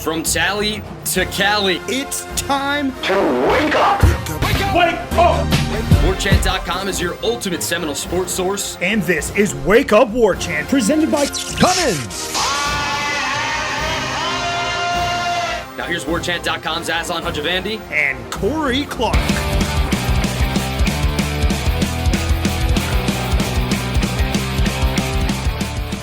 From Tally to Cali, It's time to wake up. Wake up! Wake up! Warchant.com is your ultimate Seminole sports source. And this is Wake Up Warchant, presented by Cummins. Now here's Warchant.com's Aslan Hajavandi And Corey Clark.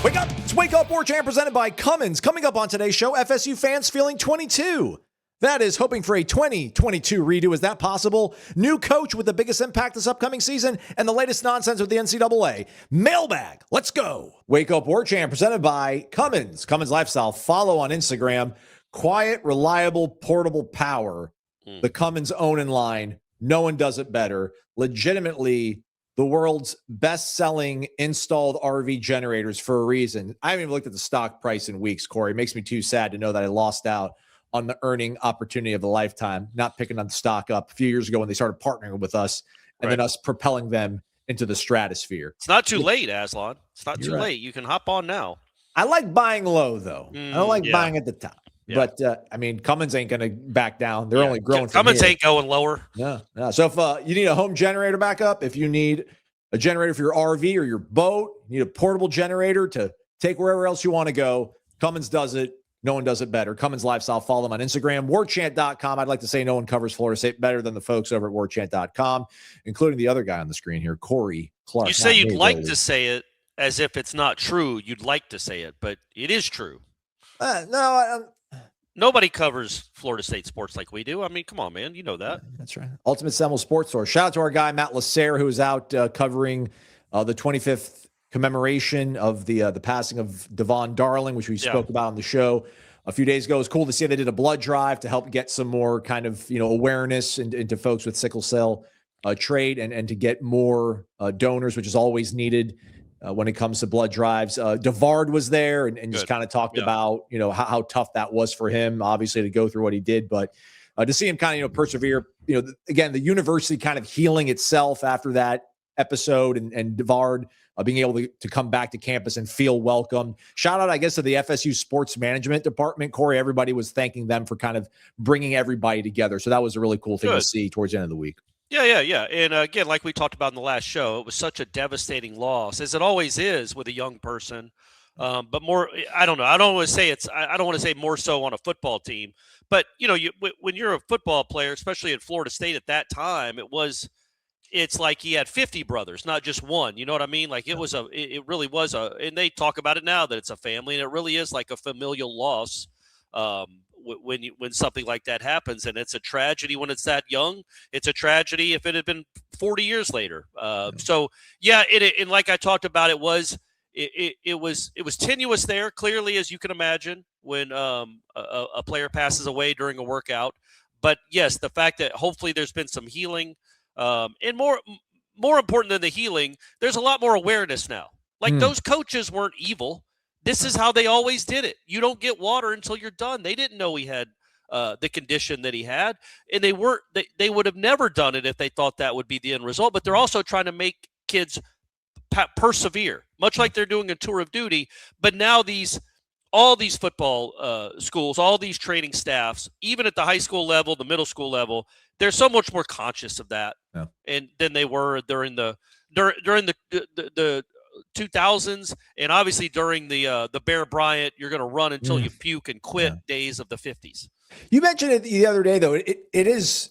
Wake up! It's Wake Up Warchant presented by Cummins. Coming up on today's show, FSU fans feeling 22. That is hoping for a 2022 redo. Is that possible? New coach with the biggest impact this upcoming season and the latest nonsense with the NCAA. Mailbag. Let's go. Wake Up Warchant presented by Cummins. CumminsLifestyle. Follow on Instagram. Quiet, reliable, portable power. The Cummins own in line. No one does it better. Legitimately the world's best-selling installed RV generators for a reason. I haven't even looked at the stock price in weeks, Corey. It makes me too sad to know that I lost out on the earning opportunity of a lifetime, not picking on the stock up a few years ago when they started partnering with us and then us propelling them into the stratosphere. It's not too late, Aslan. It's not too You're right. late. You can hop on now. I like buying low, though. I don't like buying at the top. Yeah. But, I mean, Cummins ain't going to back down. They're only growing from Cummins here. ain't going lower. No. So if you need a home generator backup, if you need a generator for your RV or your boat, you need a portable generator to take wherever else you want to go, Cummins does it. No one does it better. CumminsLifestyle. Follow them on Instagram. Warchant.com. I'd like to say no one covers Florida State better than the folks over at Warchant.com, includuding the other guy on the screen here, Corey Clark. You say you'd like to say it as if it's not true. You'd like to say it, but it is true. Nobody covers Florida State sports like we do. I mean, come on, man. You know that. That's right. Ultimate Seminole Sports Source. Shout out to our guy, Matt Lasser, who is out covering the 25th commemoration of the passing of Devon Darling, which we spoke about on the show a few days ago. It was cool to see they did a blood drive to help get some more kind of, awareness into folks with sickle cell trait and to get more donors, which is always needed. When it comes to blood drives, DeVard was there and just kind of talked about, how tough that was for him, obviously, to go through what he did. But to see him kind of, persevere, again, the university kind of healing itself after that episode and DeVard being able to come back to campus and feel welcome. Shout out, I guess, to the FSU sports management department. Corey, everybody was thanking them for kind of bringing everybody together. So that was a really cool thing to see towards the end of the week. Yeah. And again, like we talked about in the last show, it was such a devastating loss, as it always is with a young person. But more, I don't know. I don't want to say I don't want to say more so on a football team. But when you're a football player, especially at Florida State at that time, it's like he had 50 brothers, not just one. You know what I mean? Like it really was and they talk about it now that it's a family, and it really is like a familial loss. When something like that happens, and it's a tragedy when it's that young. It's a tragedy if it had been 40 years later. So and like I talked about, it was tenuous there, clearly, as you can imagine, when a player passes away during a workout. But yes, the fact that hopefully there's been some healing, and more important than the healing, there's a lot more awareness now. Like those coaches weren't evil. This is how they always did it. You don't get water until you're done. They didn't know he had the condition that he had, and they would have never done it if they thought that would be the end result. But they're also trying to make kids persevere, much like they're doing a tour of duty. But now all these football schools, all these training staffs, even at the high school level, the middle school level, they're so much more conscious of that, and than they were during the 2000s, and obviously during the Bear Bryant, you're going to run until you puke and quit days of the 50s. You mentioned it the other day, though. It is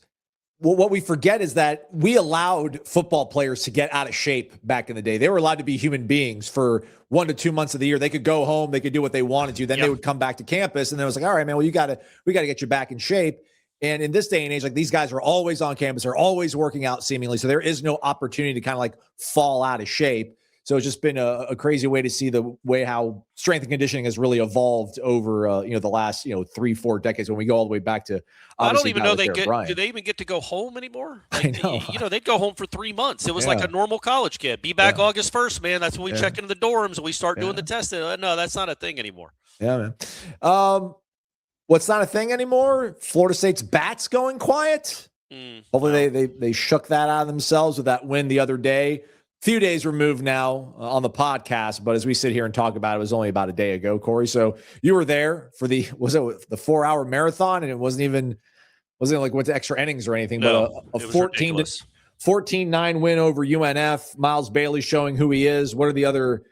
what we forget is that we allowed football players to get out of shape back in the day. They were allowed to be human beings for 1 to 2 months of the year. They could go home, they could do what they wanted to. Then they would come back to campus, and then it was like, all right, man, well, we got to get you back in shape. And in this day and age, like these guys are always on campus, they're always working out seemingly. So there is no opportunity to kind of like fall out of shape. So it's just been a crazy way to see the way how strength and conditioning has really evolved over, the last, 3-4 decades when we go all the way back to. I don't even know do they even get to go home anymore? Like, I know. They'd go home for 3 months. It was like a normal college kid. Be back August 1st, man. That's when we check into the dorms and we start doing the testing. No, that's not a thing anymore. Yeah, man. What's not a thing anymore? Florida State's bats going quiet. Hopefully they shook that out of themselves with that win the other day. few days removed now on the podcast, but as we sit here and talk about it, it was only about a day ago, Corey. So you were there for the 4-hour marathon, and it wasn't like what's extra innings or anything, No, but a 14-9 win over UNF. Miles Bailey showing who he is. What are the other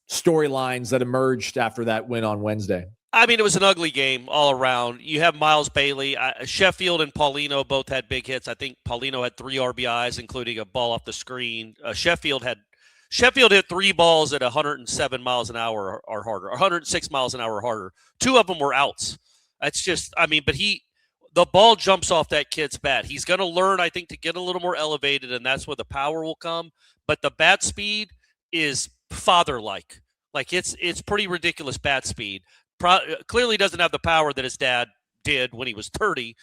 storylines that emerged after that win on Wednesday? I mean, it was an ugly game all around. You have Miles Bailey. Sheffield and Paulino both had big hits. I think Paulino had 3 RBIs, including a ball off the screen. Sheffield hit 3 balls at 107 miles an hour or harder, 106 miles an hour or harder. 2 of them were outs. That's just, I mean, but the ball jumps off that kid's bat. He's going to learn, I think, to get a little more elevated, and that's where the power will come. But the bat speed is father-like. Like, it's pretty ridiculous bat speed. Clearly doesn't have the power that his dad did when he was 30.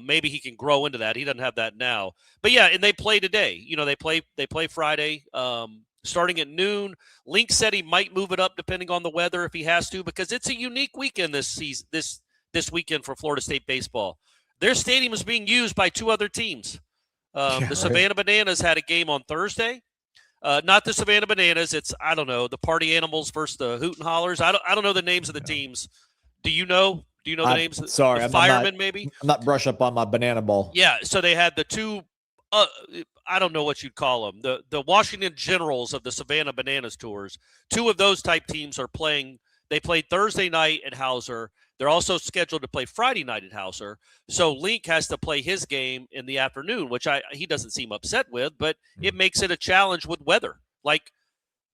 Maybe he can grow into that. He doesn't have that now. But yeah, and they play today. You know, they play Friday, starting at noon. Link said he might move it up depending on the weather if he has to, because it's a unique weekend this season, this weekend for Florida State baseball. Their stadium is being used by 2 other teams. The Savannah Bananas had a game on Thursday. Not the Savannah Bananas. It's, I don't know, the Party Animals versus the Hoot and Hollers. I don't know the names of the teams. Do you know? Do you know the names? Sorry, the Firemen, maybe? I'm not brush up on my banana ball. Yeah, so they had the 2, I don't know what you'd call them, the Washington Generals of the Savannah Bananas tours. 2 of those type teams are playing. They played Thursday night at Hauser. They're also scheduled to play Friday night at Hauser. So Link has to play his game in the afternoon, which he doesn't seem upset with, but it makes it a challenge with weather. Like,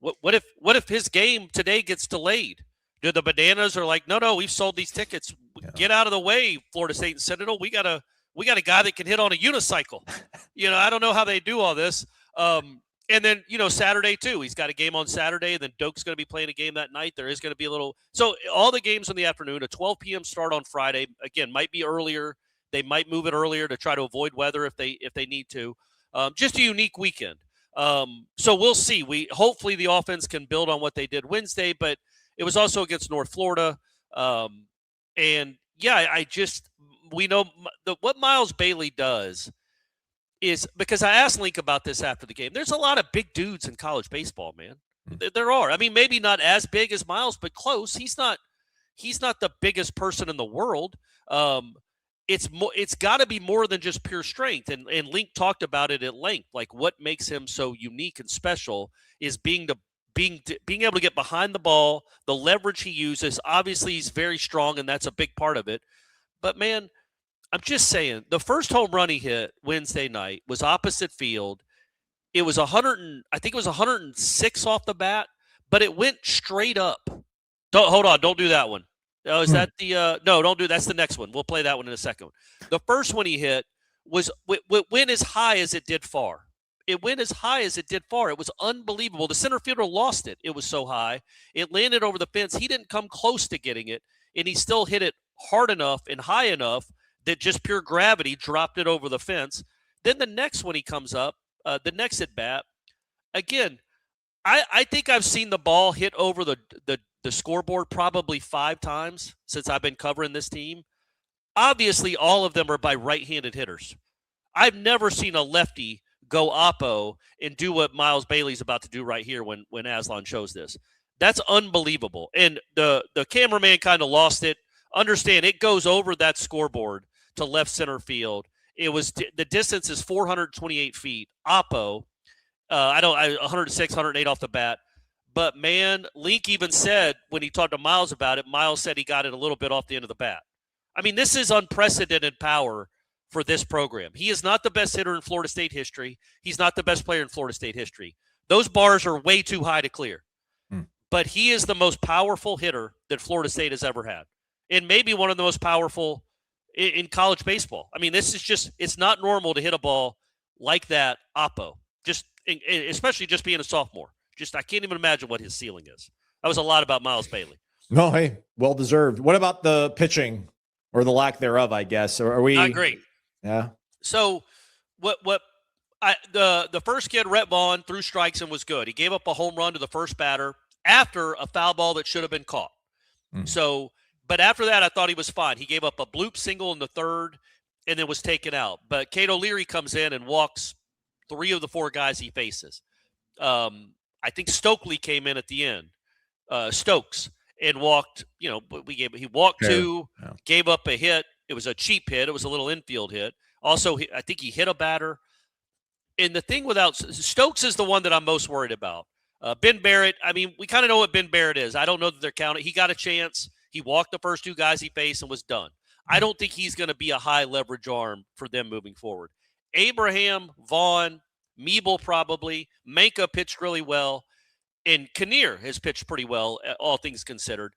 what if his game today gets delayed? Do the Bananas are like, no, we've sold these tickets. Get out of the way, Florida State and Sentinel. We got a guy that can hit on a unicycle. I don't know how they do all this. And then, Saturday, too. He's got a game on Saturday, and then Doak's going to be playing a game that night. There is going to be a little – so all the games in the afternoon, a 12 p.m. start on Friday. Again, might be earlier. They might move it earlier to try to avoid weather if they need to. Just a unique weekend. So we'll see. Hopefully the offense can build on what they did Wednesday, but it was also against North Florida. And, yeah, we know what Miles Bailey does – is because I asked Link about this after the game. There's a lot of big dudes in college baseball, man. There are. I mean, maybe not as big as Miles, but close. He's not the biggest person in the world. It's got to be more than just pure strength. And Link talked about it at length. Like, what makes him so unique and special is being able to get behind the ball, the leverage he uses. Obviously, he's very strong, and that's a big part of it. But, man, I'm just saying, the first home run he hit Wednesday night was opposite field. It was 106 off the bat, but it went straight up. Hold on, don't do that one. Oh, is that the no, don't do that's the next one. We'll play that one in a second. The first one he hit went as high as it did far. It went as high as it did far. It was unbelievable. The center fielder lost it. It was so high. It landed over the fence. He didn't come close to getting it, and he still hit it hard enough and high enough that just pure gravity dropped it over the fence. Then the next one he comes up, the next at bat, again, I think I've seen the ball hit over the scoreboard probably 5 times since I've been covering this team. Obviously, all of them are by right-handed hitters. I've never seen a lefty go oppo and do what Miles Bailey's about to do right here when Aslan shows this. That's unbelievable. And the cameraman kind of lost it. Understand, it goes over that scoreboard to left center field. It was the distance is 428 feet. Oppo, 106, 108 off the bat. But man, Link even said when he talked to Miles about it, Miles said he got it a little bit off the end of the bat. I mean, this is unprecedented power for this program. He is not the best hitter in Florida State history. He's not the best player in Florida State history. Those bars are way too high to clear. But he is the most powerful hitter that Florida State has ever had, and maybe one of the most powerful in college baseball. I mean, this is just – it's not normal to hit a ball like that, oppo, especially just being a sophomore. I can't even imagine what his ceiling is. That was a lot about Miles Bailey. No, hey, well-deserved. What about the pitching or the lack thereof, I guess? Or are we – Not great. Yeah. So the first kid, Rhett Vaughn, threw strikes and was good. He gave up a home run to the first batter after a foul ball that should have been caught. So – but after that, I thought he was fine. He gave up a bloop single in the third and then was taken out. But Cato Leary comes in and walks 3 of the 4 guys he faces. I think Stokely came in at the end, Stokes, and walked. He walked two, gave up a hit. It was a cheap hit. It was a little infield hit. Also, I think he hit a batter. And the thing without Stokes is the one that I'm most worried about. Ben Barrett, I mean, we kind of know what Ben Barrett is. I don't know that they're counting. He got a chance. He walked the first two guys he faced and was done. I don't think he's going to be a high leverage arm for them moving forward. Abraham, Vaughn, Meeble probably. Manka pitched really well. And Kinnear has pitched pretty well, all things considered.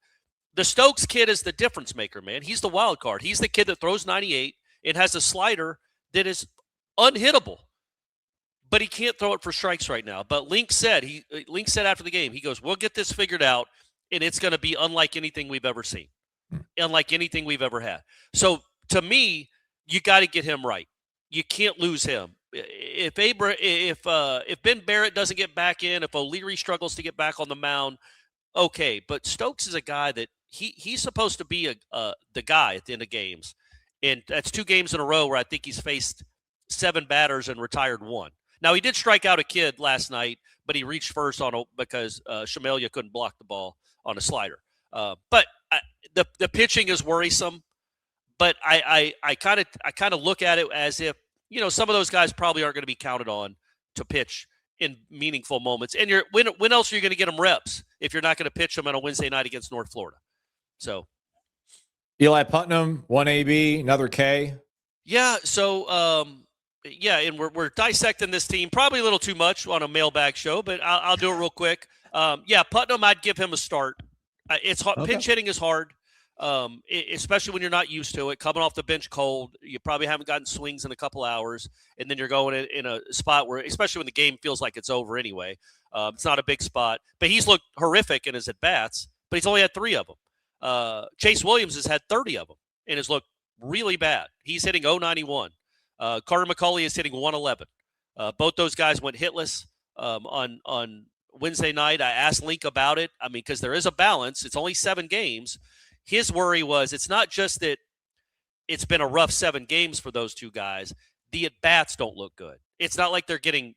The Stokes kid is the difference maker, man. He's the wild card. He's the kid that throws 98 and has a slider that is unhittable. But he can't throw it for strikes right now. But Link said after the game, he goes, we'll get this figured out, and it's going to be unlike anything we've ever seen, unlike anything we've ever had. So, to me, you got to get him right. You can't lose him. If Ben Barrett doesn't get back in, if O'Leary struggles to get back on the mound, okay. But Stokes is a guy that he's supposed to be the guy at the end of games. And that's 2 games in a row where I think he's faced 7 batters and retired 1. Now, he did strike out a kid last night, but he reached first because Shamalia couldn't block the ball on a slider. But the pitching is worrisome. But I kind of look at it as if, some of those guys probably aren't going to be counted on to pitch in meaningful moments. And when else are you going to get them reps if you're not going to pitch them on a Wednesday night against North Florida? So, Eli Putnam, 1 AB, another K. Yeah. So. And we're dissecting this team probably a little too much on a mailbag show, but I'll do it real quick. Putnam, I'd give him a start. It's hard. Okay. Pinch hitting is hard, especially when you're not used to it. Coming off the bench cold, you probably haven't gotten swings in a couple hours, and then you're going in a spot where, especially when the game feels like it's over anyway, it's not a big spot. But he's looked horrific in his at-bats, but he's only had 3 of them. Chase Williams has had 30 of them and has looked really bad. He's hitting 091. Carter McCauley is hitting 111. Both those guys went hitless on Wednesday night. I asked Link about it. I mean, because there is a balance. It's only 7 games. His worry was it's not just that it's been a rough 7 games for those 2 guys. The at-bats don't look good. It's not like they're hitting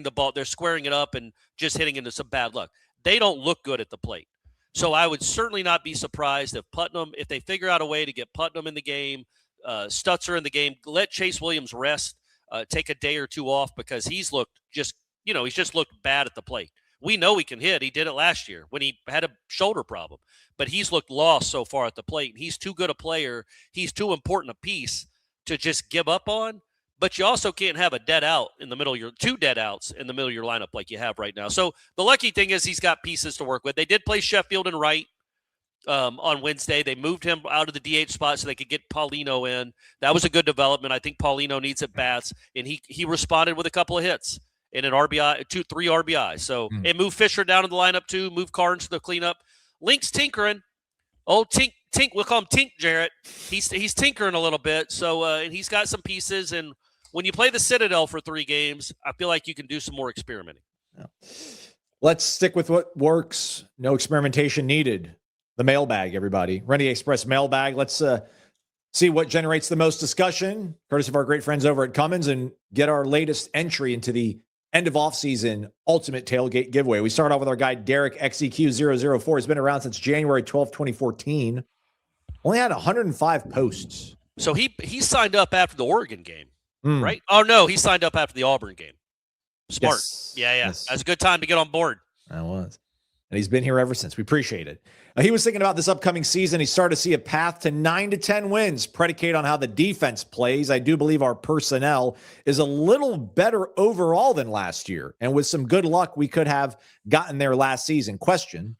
the ball. They're squaring it up and just hitting into some bad luck. They don't look good at the plate. So I would certainly not be surprised if they figure out a way to get Putnam in the game, Stutzer in the game, let Chase Williams rest, take a day or 2 off because he's just looked bad at the plate. We know he can hit. He did it last year when he had a shoulder problem, but he's looked lost so far at the plate. He's too good a player. He's too important a piece to just give up on, but you also can't have a dead out in the middle of 2 dead outs in the middle of your lineup like you have right now. So the lucky thing is he's got pieces to work with. They did play Sheffield and Wright on Wednesday. They moved him out of the DH spot so they could get Paulino in. That was a good development. I think Paulino needs at bats, and he responded with a couple of hits and an RBI, 3 RBIs. So and moved Fisher down in the lineup too. Moved Carnes to the cleanup. Link's tinkering. Old Tink, we'll call him Tink Jarrett. He's tinkering a little bit. So and he's got some pieces. And when you play the Citadel for 3 games, I feel like you can do some more experimenting. Yeah. Let's stick with what works. No experimentation needed. The mailbag, everybody. Rennie Express mailbag. Let's see what generates the most discussion, courtesy of our great friends over at Cummins, and get our latest entry into the end of off-season ultimate tailgate giveaway. We start off with our guy, Derek XEQ004. He's been around since January 12th, 2014. Only had 105 posts. So he signed up after the Oregon game, right? Oh, no, he signed up after the Auburn game. Smart. Yes. Yeah. Yes. That was a good time to get on board. That was. And he's been here ever since. We appreciate it. He was thinking about this upcoming season. He started to see a path to 9 to 10 wins, predicated on how the defense plays. I do believe our personnel is a little better overall than last year. And with some good luck, we could have gotten there last season. Question: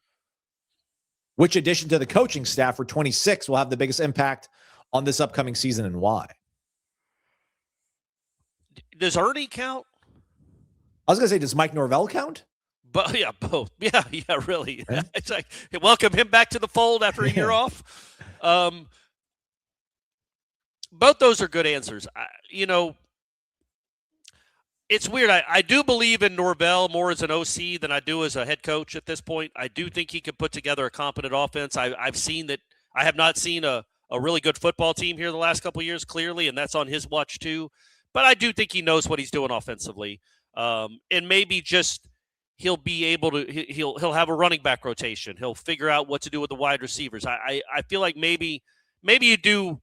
which addition to the coaching staff for 26 will have the biggest impact on this upcoming season, and why? Does Ernie count? I was going to say, does Mike Norvell count? But yeah, both. Yeah, really. Yeah. It's like welcome him back to the fold after a year off. Both those are good answers. It's weird. I do believe in Norvell more as an OC than I do as a head coach at this point. I do think he could put together a competent offense. I've seen that. I have not seen a really good football team here the last couple of years, clearly, and that's on his watch too. But I do think he knows what he's doing offensively. And maybe just he'll be able to he'll have a running back rotation. He'll figure out what to do with the wide receivers. I feel like maybe you do.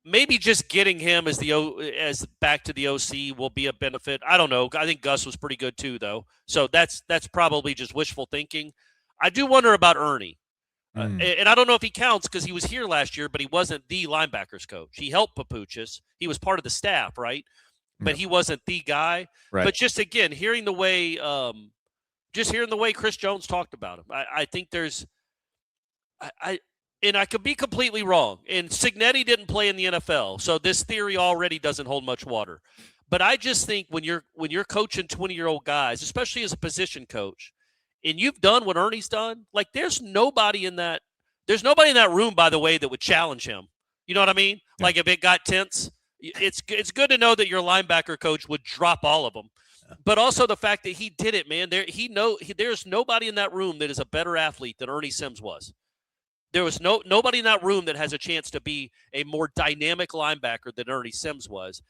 Maybe just getting him as back to the OC will be a benefit. I don't know. I think Gus was pretty good too, though. So that's probably just wishful thinking. I do wonder about Ernie. And I don't know if he counts because he was here last year, but he wasn't the linebackers coach. He helped Papuchis. He was part of the staff, right? But he wasn't the guy. Right. But just, again, hearing the way Chris Jones talked about him, I think there's and I could be completely wrong. And Cignetti didn't play in the NFL, so this theory already doesn't hold much water. But I just think when you're coaching 20-year-old guys, especially as a position coach, and you've done what Ernie's done, like there's nobody in that room, by the way, that would challenge him. You know what I mean? Yeah. Like if it got tense, it's good to know that your linebacker coach would drop all of them. But also the fact that he did it, man. There's nobody in that room that is a better athlete than Ernie Sims was. There was nobody in that room that has a chance to be a more dynamic linebacker than Ernie Sims was.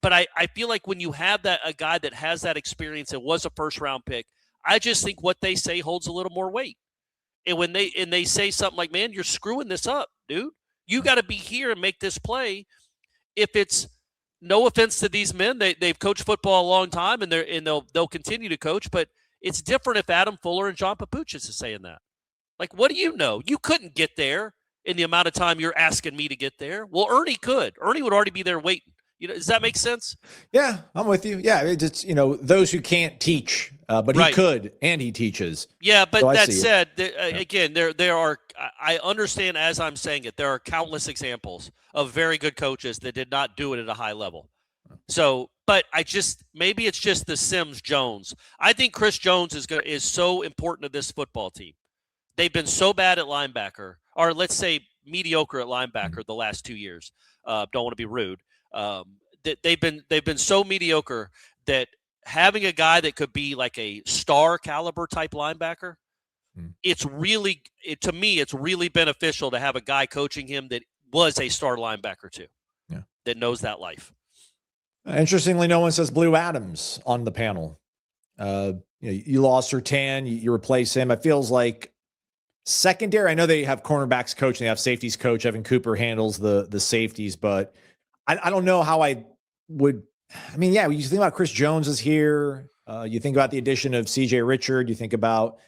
But I feel like when you have a guy that has that experience and was a first-round pick, I just think what they say holds a little more weight. And when they say something like, man, you're screwing this up, dude. You got to be here and make this play. If it's no offense to these men, they've coached football a long time and they'll continue to coach, but it's different if Adam Fuller and John Papuchis is saying that. Like, what do you know? You couldn't get there in the amount of time you're asking me to get there. Well, Ernie could. Ernie would already be there waiting. Does that make sense? Yeah, I'm with you. Yeah, it's those who can't teach, but he could, and he teaches. Yeah, but so that said, again, there are. I understand as I'm saying it, there are countless examples of very good coaches that did not do it at a high level. So, but maybe it's just the Sims Jones. I think Chris Jones is so important to this football team. They've been so bad at linebacker, or let's say mediocre at linebacker the last 2 years. Don't want to be rude. That they've been so mediocre that having a guy that could be like a star caliber type linebacker, to me, it's really beneficial to have a guy coaching him that was a star linebacker too, that knows that life. Interestingly, no one says Blue Adams on the panel. You lost Sertan, you replace him. It feels like secondary. I know they have cornerbacks coach and they have safeties coach. Evan Cooper handles the safeties, but I don't know how I would. I mean, yeah, you think about Chris Jones is here. You think about the addition of CJ Richard. You think about,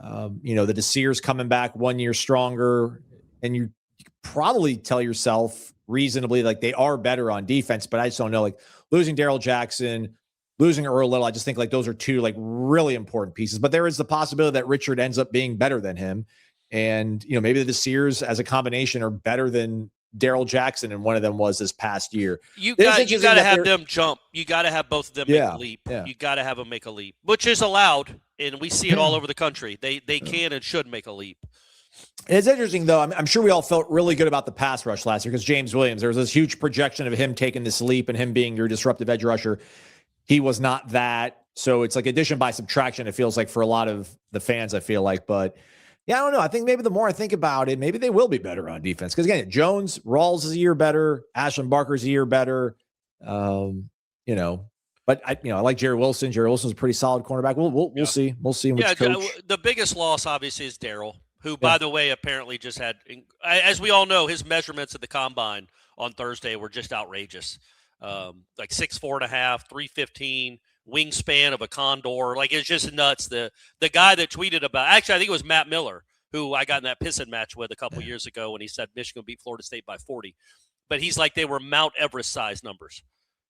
the Desir's coming back 1 year stronger, and you probably tell yourself reasonably like they are better on defense. But I just don't know. Like losing Darrell Jackson, losing Earl Little, I just think like those are two like really important pieces. But there is the possibility that Richard ends up being better than him, and maybe the Desir's as a combination are better than Darrell Jackson, and one of them was this past year. You got to have them jump. You got to have both of them make a leap. Yeah. You got to have them make a leap, which is allowed, and we see it all over the country. They can and should make a leap. It's interesting, though. I'm sure we all felt really good about the pass rush last year because James Williams, there was this huge projection of him taking this leap and him being your disruptive edge rusher. He was not that. So it's like addition by subtraction, it feels like, for a lot of the fans, I feel like. But yeah, I don't know. I think maybe the more I think about it, maybe they will be better on defense. Because again, Jones, Rawls is a year better. Ashland Barker's a year better. But I like Jerry Wilson. Jerry Wilson's a pretty solid cornerback. We'll see. We'll see. Which coach. The biggest loss obviously is Darrell, who, by the way, apparently just had, as we all know, his measurements at the combine on Thursday were just outrageous. Like 6'4.5", 315. Wingspan of a condor. Like, it's just nuts. The guy that tweeted about, actually I think it was Matt Miller, who I got in that pissing match with a couple years ago when he said Michigan beat Florida State by 40. But he's like, they were Mount Everest size numbers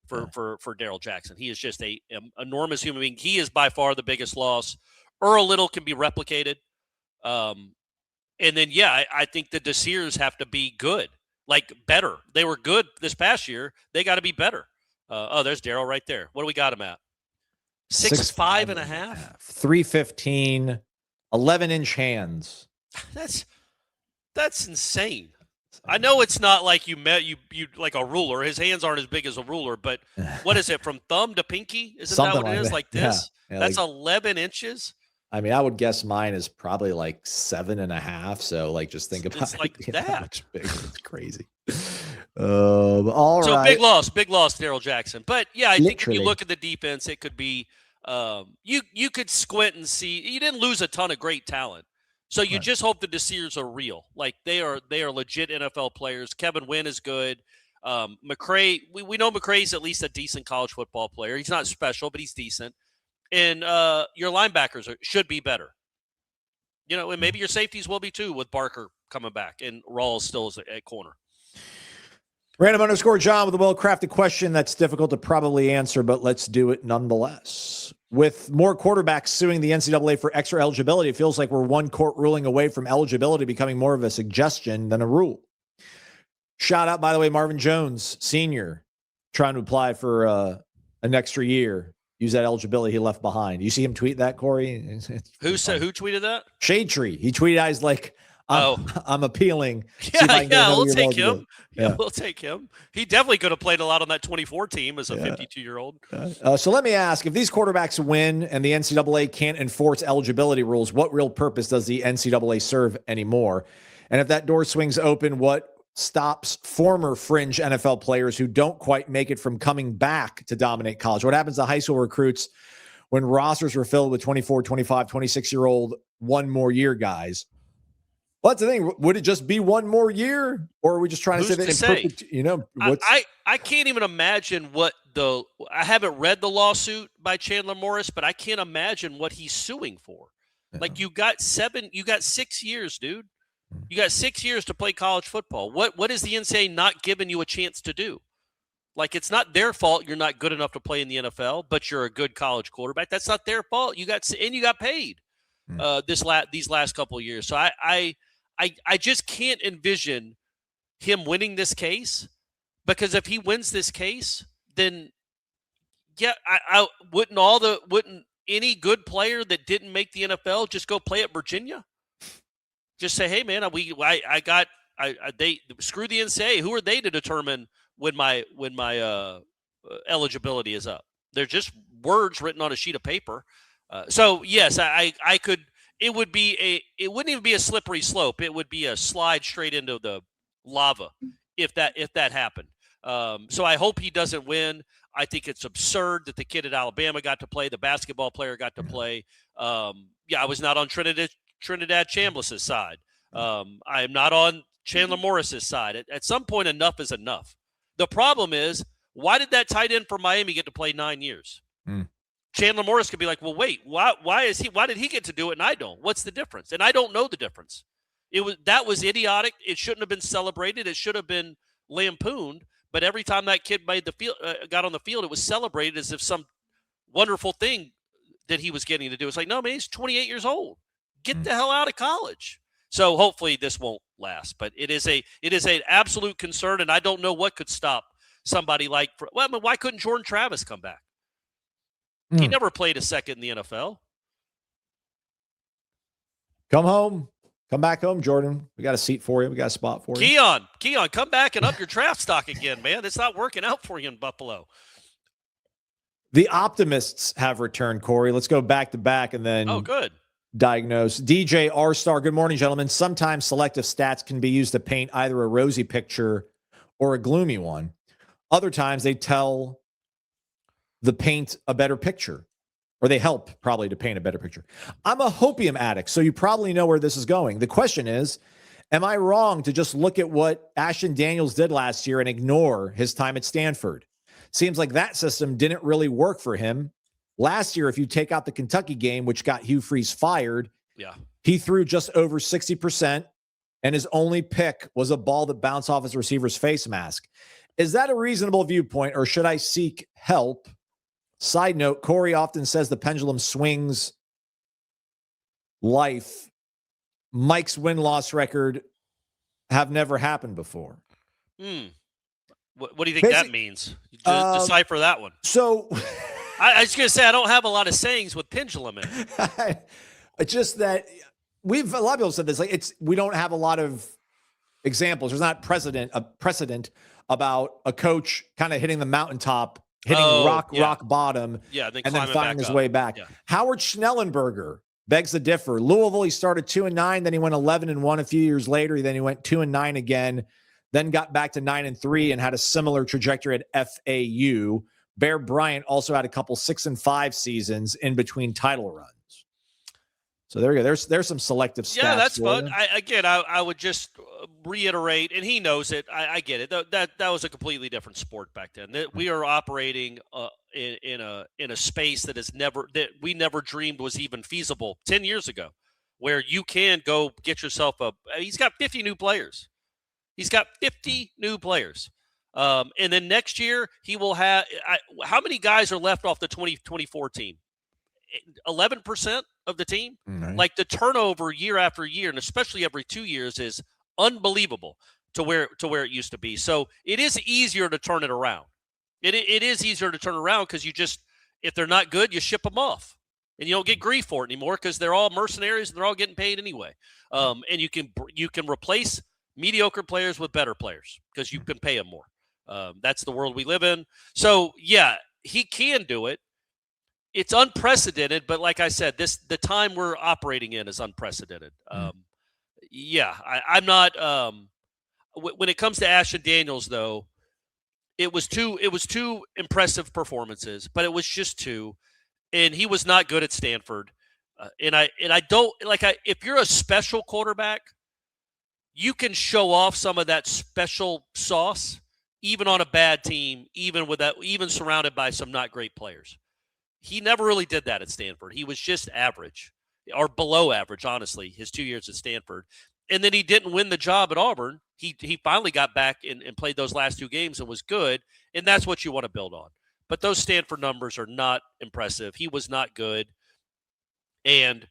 for Darrell Jackson. He is just a enormous human being. He is by far the biggest loss. Earl Little can be replicated. And then I think the Desirs have to be good, like better. They were good this past year. They got to be better. There's Darrell right there. What do we got him at? 6'5.5", 315, 11-inch hands. That's insane. I know it's not like you like a ruler. His hands aren't as big as a ruler, but what is it, from thumb to pinky? Isn't that what it is? Like this? Yeah, that's like 11 inches. I mean, I would guess mine is probably like 7.5. So like, just think about it's like that. Much bigger. It's crazy. All so right. big loss, Daryl Jackson. But yeah, I think if you look at the defense, it could be you could squint and see you didn't lose a ton of great talent. So you just hope the Desirs are real. Like they are legit NFL players. Kevin Wynn is good. McCray, we know McCray's at least a decent college football player. He's not special, but he's decent. And your linebackers should be better. And maybe your safeties will be too with Barker coming back and Rawls still is at corner. Random_John with a well-crafted question that's difficult to probably answer, but let's do it nonetheless. With more quarterbacks suing the NCAA for extra eligibility, it feels like we're one court ruling away from eligibility becoming more of a suggestion than a rule. Shout out, by the way, Marvin Jones, senior, trying to apply for an extra year. Use that eligibility he left behind. You see him tweet that, Corey? Who tweeted that? Shade Tree. He tweeted, I was like, I'm appealing. We'll take him. Yeah, we'll take him. He definitely could have played a lot on that 24 team as a 52-year-old. So let me ask, if these quarterbacks win and the NCAA can't enforce eligibility rules, what real purpose does the NCAA serve anymore? And if that door swings open, what stops former fringe NFL players who don't quite make it from coming back to dominate college? What happens to high school recruits when rosters were filled with 24, 25, 26-year-old one more year guys? Well, that's the thing. Would it just be one more year, or are we just trying to say that? I can't even imagine what I haven't read the lawsuit by Chandler Morris, but I can't imagine what he's suing for. Yeah. Like you got 6 years, dude. You got 6 years to play college football. What is the NCAA not giving you a chance to do? Like, it's not their fault you're not good enough to play in the NFL, but you're a good college quarterback. That's not their fault. You got paid these last couple of years. So I just can't envision him winning this case, because if he wins this case, then I wouldn't any good player that didn't make the NFL just go play at Virginia? Just say, hey man, they screw the NCAA. Who are they to determine when my eligibility is up? They're just words written on a sheet of paper. So yes, I could. It wouldn't even be a slippery slope. It would be a slide straight into the lava if that happened. So I hope he doesn't win. I think it's absurd that the kid at Alabama got to play, the basketball player got to play. I was not on Trinidad Chambliss's side. I am not on Chandler Morris's side. At some point, enough is enough. The problem is, why did that tight end for Miami get to play 9 years? Chandler Morris could be like, well, wait, why did he get to do it and I don't? What's the difference? And I don't know the difference. That was idiotic. It shouldn't have been celebrated. It should have been lampooned. But every time that kid got on the field, it was celebrated as if some wonderful thing that he was getting to do. It's like, no, man, he's 28 years old. Get the hell out of college. So hopefully this won't last. But it is an absolute concern, and I don't know what could stop somebody like. Why couldn't Jordan Travis come back? He never played a second in the NFL. Come home. Come back home, Jordan. We got a seat for you. We got a spot for you. Keon, come back and up your draft stock again, man. It's not working out for you in Buffalo. The optimists have returned, Corey. Let's go back to back and then good. Diagnose. DJ R-Star, good morning, gentlemen. Sometimes selective stats can be used to paint either a rosy picture or a gloomy one. Other times they tell the paint a better picture, or they help probably to paint a better picture. I'm a hopium addict, so you probably know where this is going. The question is, am I wrong to just look at what Ashton Daniels did last year and ignore his time at Stanford? Seems like that system didn't really work for him. Last year, if you take out the Kentucky game, which got Hugh Freeze fired, he threw just over 60%, and his only pick was a ball that bounced off his receiver's face mask. Is that a reasonable viewpoint, or should I seek help? Side note, Corey often says the pendulum swings life. Mike's win-loss record have never happened before. What do you think that means? Decipher that one. So I was going to say, I don't have a lot of sayings with pendulum in it. It's just that a lot of people said this, like we don't have a lot of examples. There's not a precedent about a coach kind of hitting the mountaintop, hitting rock bottom, and then finding his way back. Yeah. Howard Schnellenberger begs to differ. Louisville, he started 2-9, then he went 11-1 a few years later. Then he went 2-9 again. then got back to 9-3 and had a similar trajectory at FAU. Bear Bryant also had a couple 6-5 seasons in between title runs. So there you go. There's some selective stats. Yeah, that's fun. I would just reiterate, and he knows it. I get it. That was a completely different sport back then. We are operating in a space that we never dreamed was even feasible 10 years ago, where you can go get yourself he's got 50 new players. He's got 50 new players. And then next year he will have how many guys are left off the 2024 team? 11% of the team. Mm-hmm. Like the turnover year after year, and especially every 2 years, is unbelievable to where it used to be. So it is easier to turn it around. It is easier to turn around because you just, if they're not good, you ship them off, and you don't get grief for it anymore because they're all mercenaries and they're all getting paid anyway. And you can replace mediocre players with better players because you can pay them more. That's the world we live in. So yeah, he can do it. It's unprecedented, but like I said, the time we're operating in is unprecedented. I'm not. When it comes to Ashton Daniels, though, it was two impressive performances, but it was just two, and he was not good at Stanford. And I don't if you're a special quarterback, you can show off some of that special sauce, even on a bad team, even surrounded by some not great players. He never really did that at Stanford. He was just average or below average, honestly, his 2 years at Stanford. And then he didn't win the job at Auburn. He finally got back and played those last 2 games and was good, and that's what you want to build on. But those Stanford numbers are not impressive. He was not good, and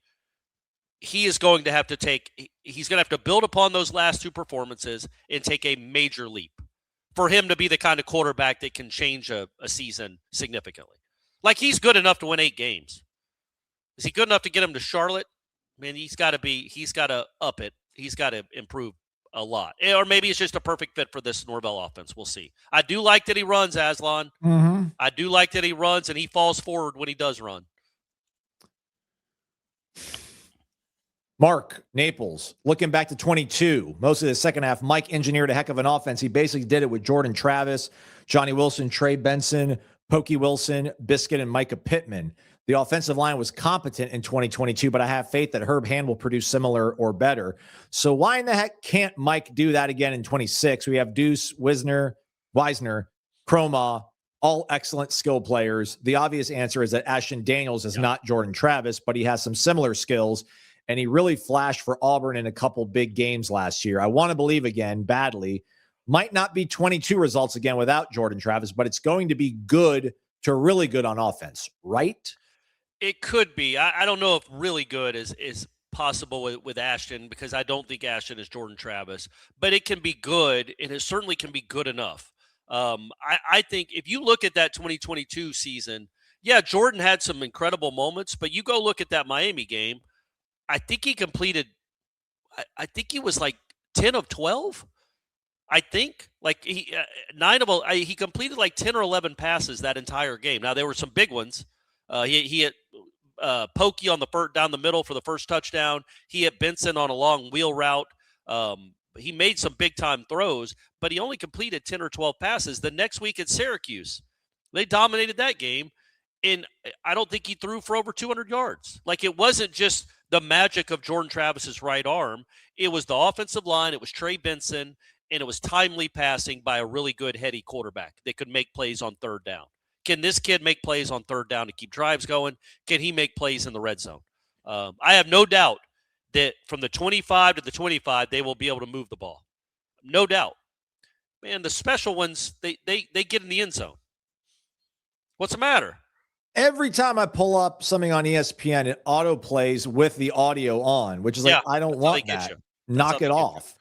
he is going to have to he's going to have to build upon those last 2 performances and take a major leap for him to be the kind of quarterback that can change a season significantly. Like, he's good enough to win 8 games. Is he good enough to get him to Charlotte? Man, he's got to up it. He's got to improve a lot. Or maybe it's just a perfect fit for this Norvell offense. We'll see. I do like that he runs, Aslan. Mm-hmm. I do like that he runs, and he falls forward when he does run. Mark Naples, looking back to 22, most of the second half, Mike engineered a heck of an offense. He basically did it with Jordan Travis, Johnny Wilson, Trey Benson, Pokey Wilson, Biscuit, and Micah Pittman. The offensive line was competent in 2022, but I have faith that Herb Hand will produce similar or better. So why in the heck can't Mike do that again in 26? We have Deuce, Wisner, Chroma, all excellent skill players. The obvious answer is that Ashton Daniels is not Jordan Travis, but he has some similar skills, and he really flashed for Auburn in a couple big games last year. I want to believe again, badly. Might not be 22 results again without Jordan Travis, but it's going to be good to really good on offense, right? It could be. I don't know if really good is possible with Ashton, because I don't think Ashton is Jordan Travis, but it can be good, and it certainly can be good enough. I think if you look at that 2022 season, yeah, Jordan had some incredible moments, but you go look at that Miami game, I think he completed, I think he was like 10 of 12. I think like he completed like 10 or 11 passes that entire game. Now there were some big ones. He hit Pokey on down the middle for the first touchdown. He hit Benson on a long wheel route. He made some big time throws, but he only completed 10 or 12 passes. The next week at Syracuse, they dominated that game, and I don't think he threw for over 200 yards. Like, it wasn't just the magic of Jordan Travis's right arm. It was the offensive line. It was Trey Benson. And it was timely passing by a really good, heady quarterback that could make plays on third down. Can this kid make plays on third down to keep drives going? Can he make plays in the red zone? I have no doubt that from the 25 to the 25, they will be able to move the ball. No doubt. Man, the special ones, they get in the end zone. What's the matter? Every time I pull up something on ESPN, it auto plays with the audio on, which is like, I don't want that. Knock it off.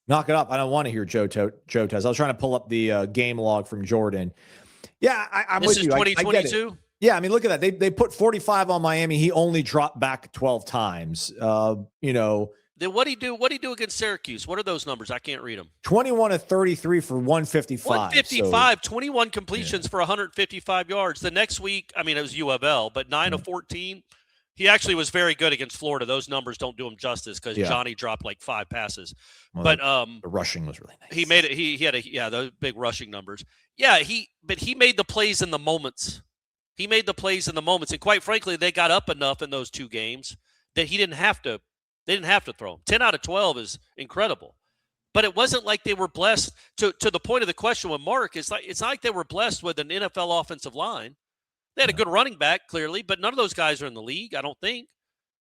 Knock it up. I don't want to hear Joe Tez. I was trying to pull up the game log from Jordan. Yeah, I'm with you. This is 2022? Yeah, I mean, look at that. They put 45 on Miami. He only dropped back 12 times. Then what do you do against Syracuse? What are those numbers? I can't read them. 21 of 33 for 155. 155, 21 completions for 155 yards. The next week, I mean, it was U of L, but 9 of 14. He actually was very good against Florida. Those numbers don't do him justice because Johnny dropped like 5 passes. Well, but the rushing was really nice. He made it. He had those big rushing numbers. Yeah, he made the plays in the moments. He made the plays in the moments, and quite frankly, they got up enough in those 2 games that he didn't have to. They didn't have to throw him. 10 out of 12 is incredible. But it wasn't like they were blessed. To the point of the question with Mark, it's not like they were blessed with an NFL offensive line. They had a good running back, clearly, but none of those guys are in the league, I don't think.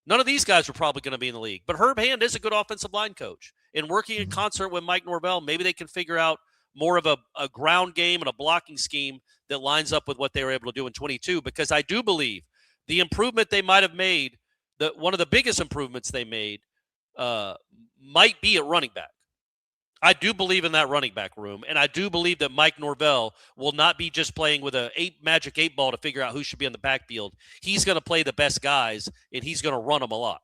None of these guys are probably going to be in the league. But Herb Hand is a good offensive line coach. And working in concert with Mike Norvell, maybe they can figure out more of a ground game and a blocking scheme that lines up with what they were able to do in 22. Because I do believe the improvement they might have made, one of the biggest improvements they made, might be at running back. I do believe in that running back room, and I do believe that Mike Norvell will not be just playing with a magic 8 ball to figure out who should be in the backfield. He's going to play the best guys, and he's going to run them a lot.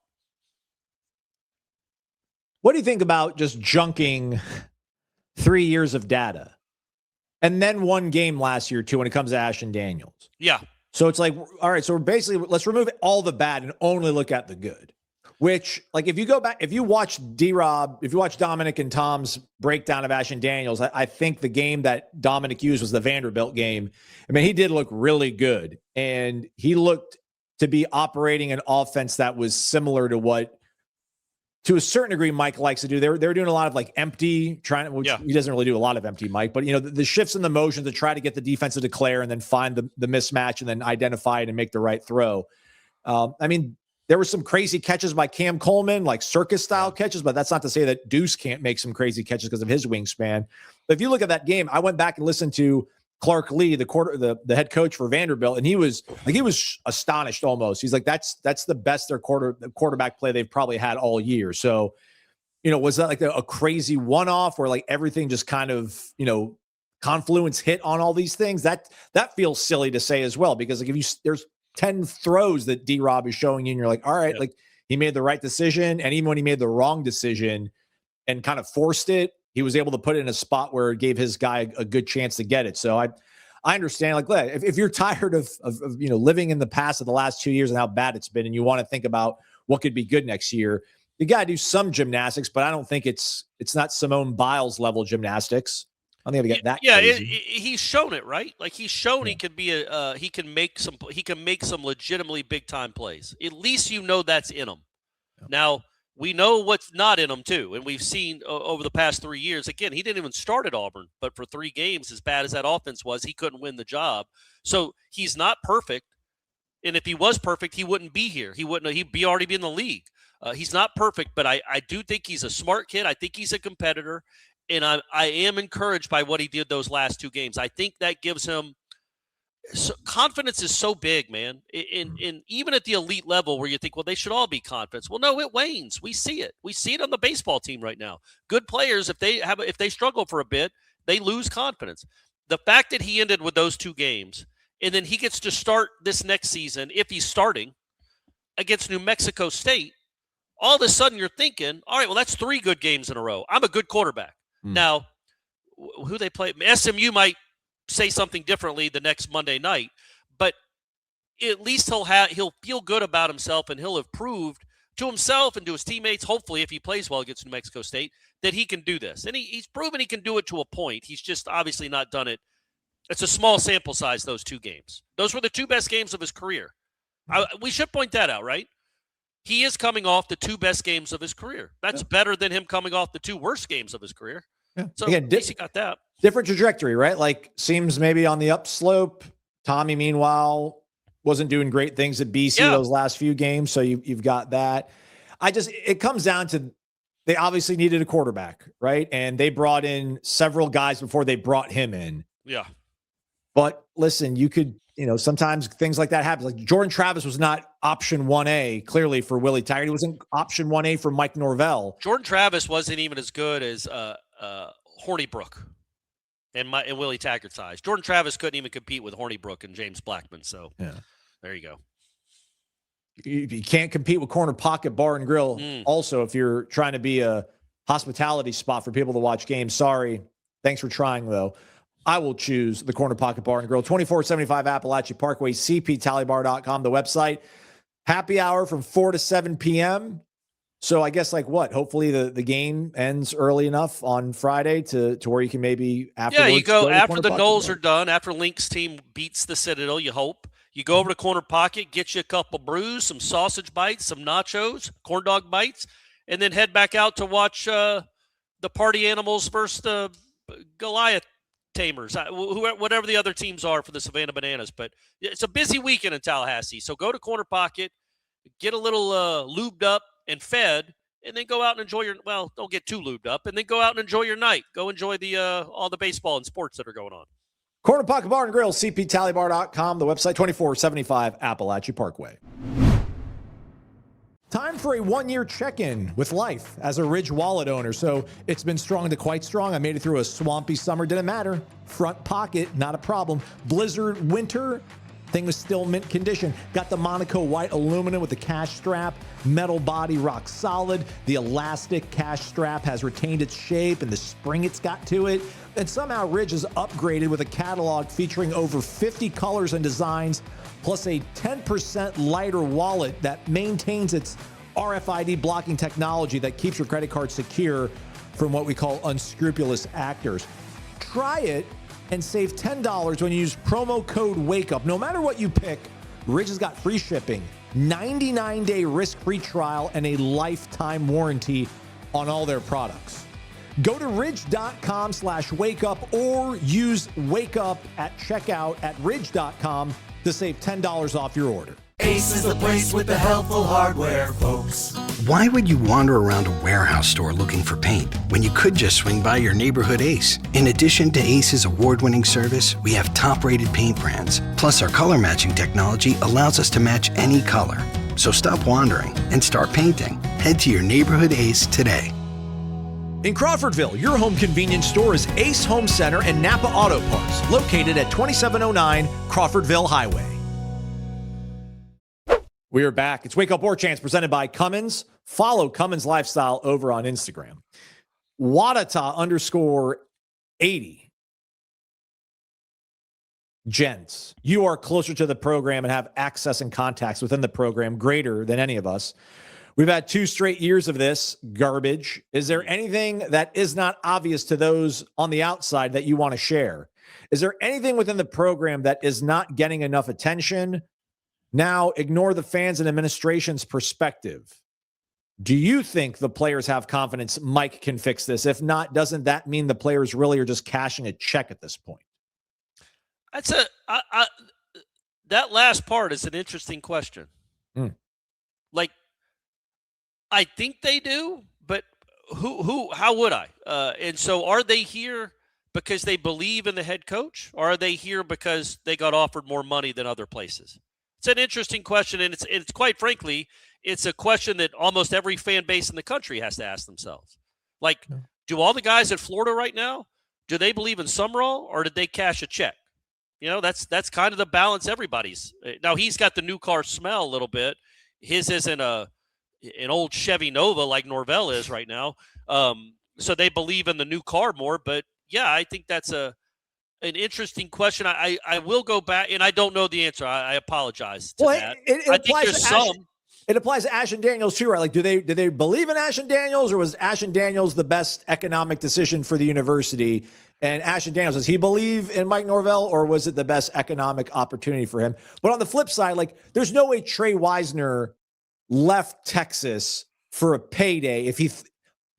What do you think about just junking 3 years of data and then 1 game last year, too, when it comes to Ashton Daniels? Yeah. So it's like, all right, so we're basically, let's remove all the bad and only look at the good. Which, like, if you go back, if you watch D-Rob, if you watch Dominic and Tom's breakdown of Ashton Daniels, I think the game that Dominic used was the Vanderbilt game. I mean, he did look really good, and he looked to be operating an offense that was similar to what, to a certain degree, Mike likes to do. They were doing a lot of like empty, which he doesn't really do a lot of empty, Mike, but the shifts in the motion to try to get the defense to declare and then find the mismatch and then identify it and make the right throw. I mean, there were some crazy catches by Cam Coleman, like circus-style catches, but that's not to say that Deuce can't make some crazy catches because of his wingspan. But if you look at that game, I went back and listened to Clark Lee, the head coach for Vanderbilt, and he was astonished almost. He's like, that's the best quarterback play they've probably had all year. So, was that like a crazy one-off where like everything just kind of, confluence hit on all these things? That feels silly to say as well, because like there's 10 throws that D-Rob is showing you and you're like, all right, like he made the right decision. And even when he made the wrong decision and kind of forced it, he was able to put it in a spot where it gave his guy a good chance to get it. So I understand, like, if you're tired of living in the past of the last 2 years and how bad it's been, and you want to think about what could be good next year, you got to do some gymnastics, but I don't think it's not Simone Biles level gymnastics. I don't think I get that. Yeah, he's shown it, right? Like he's shown he can be he can make some legitimately big time plays. At least that's in him. Yeah. Now we know what's not in him too, and we've seen over the past 3 years. Again, he didn't even start at Auburn, but for 3 games, as bad as that offense was, he couldn't win the job. So he's not perfect, and if he was perfect, he wouldn't be here. He'd already be in the league. He's not perfect, but I do think he's a smart kid. I think he's a competitor. And I am encouraged by what he did those last 2 games. I think that gives him confidence is so big, man. In even at the elite level where you think, well, they should all be confident. Well, no, it wanes. We see it. We see it on the baseball team right now. Good players, if they struggle for a bit, they lose confidence. The fact that he ended with those 2 games, and then he gets to start this next season, if he's starting, against New Mexico State, all of a sudden you're thinking, all right, well, that's 3 good games in a row. I'm a good quarterback. Now, who they play, SMU might say something differently the next Monday night, but at least he'll feel good about himself, and he'll have proved to himself and to his teammates, hopefully if he plays well against New Mexico State, that he can do this. And he's proven he can do it to a point. He's just obviously not done it. It's a small sample size, those 2 games. Those were the 2 best games of his career. We should point that out, right? He is coming off the 2 best games of his career. That's better than him coming off the 2 worst games of his career. Yeah. So again, at least he got that. Different trajectory, right? Like seems maybe on the upslope. Tommy, meanwhile, wasn't doing great things at BC those last few games. So you've got that. It comes down to they obviously needed a quarterback, right? And they brought in several guys before they brought him in. Yeah. But listen, you could, sometimes things like that happen. Like Jordan Travis was not option 1A, clearly, for Willie Taggart. He wasn't option 1A for Mike Norvell. Jordan Travis wasn't even as good as Hornibrook and Willie Taggart's size. Jordan Travis couldn't even compete with Hornibrook and James Blackman. So there you go. You can't compete with Corner Pocket Bar and Grill. Also, if you're trying to be a hospitality spot for people to watch games, sorry. Thanks for trying, though. I will choose the Corner Pocket Bar and Grill, 2475 Appalachia Parkway, cptallybar.com, the website. Happy hour from 4 to 7 p.m. So I guess hopefully the game ends early enough on Friday to where you can maybe afterwards. Yeah, you go after Corner the Pocket Noles Bar. are done, after Link's team beats the Citadel, you hope. You go over to Corner Pocket, get you a couple brews, some sausage bites, some nachos, corn dog bites, and then head back out to watch the Party Animals versus the Goliath Tamers, whatever the other teams are for the Savannah Bananas. But it's a busy weekend in Tallahassee. So go to Corner Pocket, get a little lubed up and fed, and then go out and enjoy don't get too lubed up, and then go out and enjoy your night. Go enjoy the all the baseball and sports that are going on. Corner Pocket Bar and Grill, cptallybar.com, the website, 2475 Appalachia Parkway. Time for a one-year check-in with life as a Ridge wallet owner. So it's been strong to quite strong. I made it through a swampy summer. Didn't matter. Front pocket, not a problem. Blizzard winter, thing was still mint condition. Got the Monaco white aluminum with the cash strap. Metal body, rock solid. The elastic cash strap has retained its shape and the spring it's got to it. And somehow Ridge is upgraded with a catalog featuring over 50 colors and designs, plus a 10% lighter wallet that maintains its RFID blocking technology that keeps your credit card secure from what we call unscrupulous actors. Try it and save $10 when you use promo code WAKEUP. No matter what you pick, Ridge has got free shipping, 99-day risk-free trial, and a lifetime warranty on all their products. Go to ridge.com/wakeup or use WakeUp at checkout at ridge.com to save $10 off your order. Ace is the place with the helpful hardware, folks. Why would you wander around a warehouse store looking for paint when you could just swing by your neighborhood Ace? In addition to Ace's award-winning service, we have top-rated paint brands. Plus, our color matching technology allows us to match any color. So stop wandering and start painting. Head to your neighborhood Ace today. In Crawfordville, your home convenience store is Ace Home Center and Napa Auto Parts, located at 2709 Crawfordville Highway. We are back. It's Wake Up Warchant presented by Cummins. Follow CumminsLifestyle over on Instagram. Wadata_80. Gents, you are closer to the program and have access and contacts within the program greater than any of us. We've had 2 straight years of this garbage. Is there anything that is not obvious to those on the outside that you want to share? Is there anything within the program that is not getting enough attention? Now, ignore the fans and administration's perspective. Do you think the players have confidence Mike can fix this? If not, doesn't that mean the players really are just cashing a check at this point? That last part is an interesting question. I think they do, but how would I? And so are they here because they believe in the head coach, or are they here because they got offered more money than other places? It's an interesting question, and it's quite frankly, it's a question that almost every fan base in the country has to ask themselves. Like, do all the guys at Florida right now, do they believe in Summerall, or did they cash a check? You know, that's kind of the balance everybody's. Now, he's got the new car smell a little bit. His isn't an old Chevy Nova like Norvell is right now. So they believe in the new car more. But, yeah, I think that's an interesting question. I will go back, and I don't know the answer. I apologize to that. I think there's some. It applies to Ashton Daniels too, right? Like, do they believe in Ashton Daniels, or was Ashton Daniels the best economic decision for the university? And Ashton Daniels, does he believe in Mike Norvell, or was it the best economic opportunity for him? But on the flip side, like, there's no way Trey Wisner left Texas for a payday. If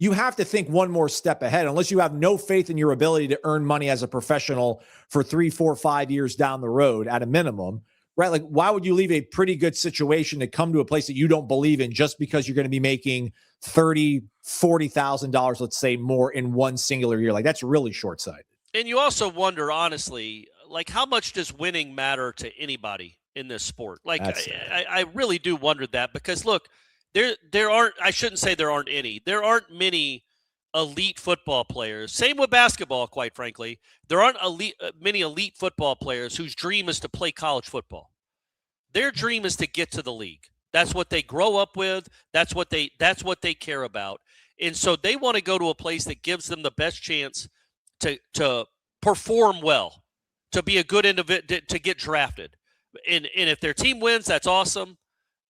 you have to think one more step ahead, unless you have no faith in your ability to earn money as a professional for 3, 4, 5 years down the road at a minimum, right? Like, why would you leave a pretty good situation to come to a place that you don't believe in just because you're going to be making $30,000, $40,000, let's say, more in one singular year? Like, that's really short-sighted. And you also wonder, honestly, like, how much does winning matter to anybody in this sport? Like, I really do wonder that, because look, there aren't, I shouldn't say there aren't any. There aren't many elite football players. Same with basketball, quite frankly. There aren't many elite football players whose dream is to play college football. Their dream is to get to the league. That's what they grow up with. That's what they care about. And so they want to go to a place that gives them the best chance to perform well, to be a good individual, to get drafted. And if their team wins, that's awesome.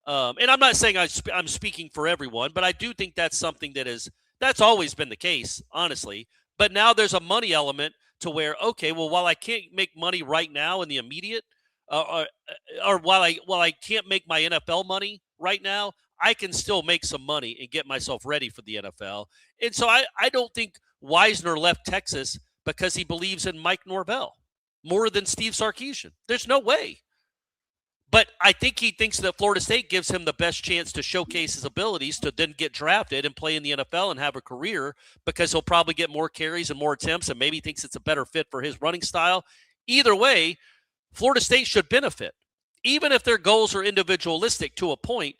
And I'm not saying I'm speaking for everyone, but I do think that's something that's always been the case, honestly. But now there's a money element to where, okay, well, while I can't make money right now in the immediate, or while I can't make my NFL money right now, I can still make some money and get myself ready for the NFL. And so I don't think Wisner left Texas because he believes in Mike Norvell more than Steve Sarkisian. There's no way. But I think he thinks that Florida State gives him the best chance to showcase his abilities to then get drafted and play in the NFL and have a career, because he'll probably get more carries and more attempts, and maybe thinks it's a better fit for his running style. Either way, Florida State should benefit. Even if their goals are individualistic to a point,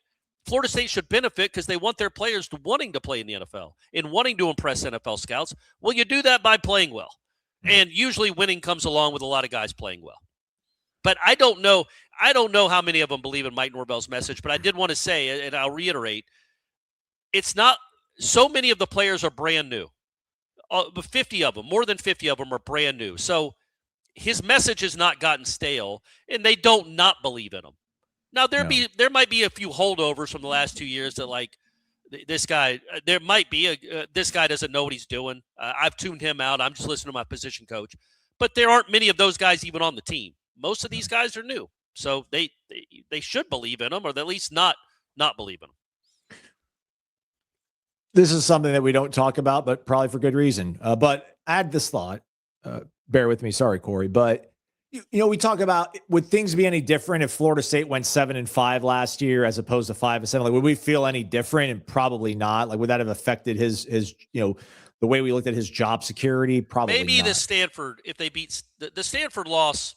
Florida State should benefit because they want their players wanting to play in the NFL and wanting to impress NFL scouts. Well, you do that by playing well. And usually winning comes along with a lot of guys playing well. But I don't know how many of them believe in Mike Norvell's message, but I did want to say, and I'll reiterate, it's not so many of the players are brand new. 50 of them, more than 50 of them are brand new. So his message has not gotten stale, and they don't not believe in him. Now, there might be a few holdovers from the last 2 years that, like, this guy, there might be this guy doesn't know what he's doing. I've tuned him out. I'm just listening to my position coach. But there aren't many of those guys even on the team. Most of these guys are new. So they should believe in him, or at least not believe in him. This is something that we don't talk about, but probably for good reason. But add this thought. Bear with me. Sorry, Corey. But, we talk about, would things be any different if Florida State went 7-5 last year as opposed to 5-7? Like, would we feel any different? And probably not. Like, would that have affected his the way we looked at his job security? Probably maybe not. The Stanford, if they beat the Stanford loss,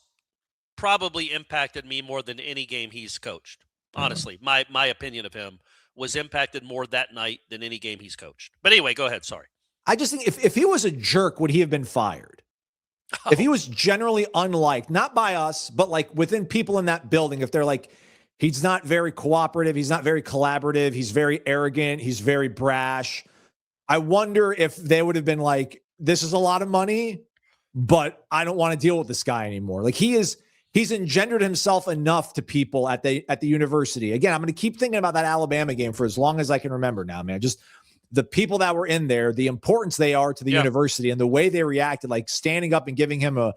probably impacted me more than any game he's coached. Honestly, my opinion of him was impacted more that night than any game he's coached. But anyway, go ahead. Sorry. I just think if he was a jerk, would he have been fired? Oh. If he was generally unliked, not by us, but like within people in that building, if they're like, he's not very cooperative, he's not very collaborative, he's very arrogant, he's very brash. I wonder if they would have been like, this is a lot of money, but I don't want to deal with this guy anymore. Like he's engendered himself enough to people at the university. Again, I'm going to keep thinking about that Alabama game for as long as I can remember now, man. Just the people that were in there, the importance they are to the university, and the way they reacted, like standing up and giving him a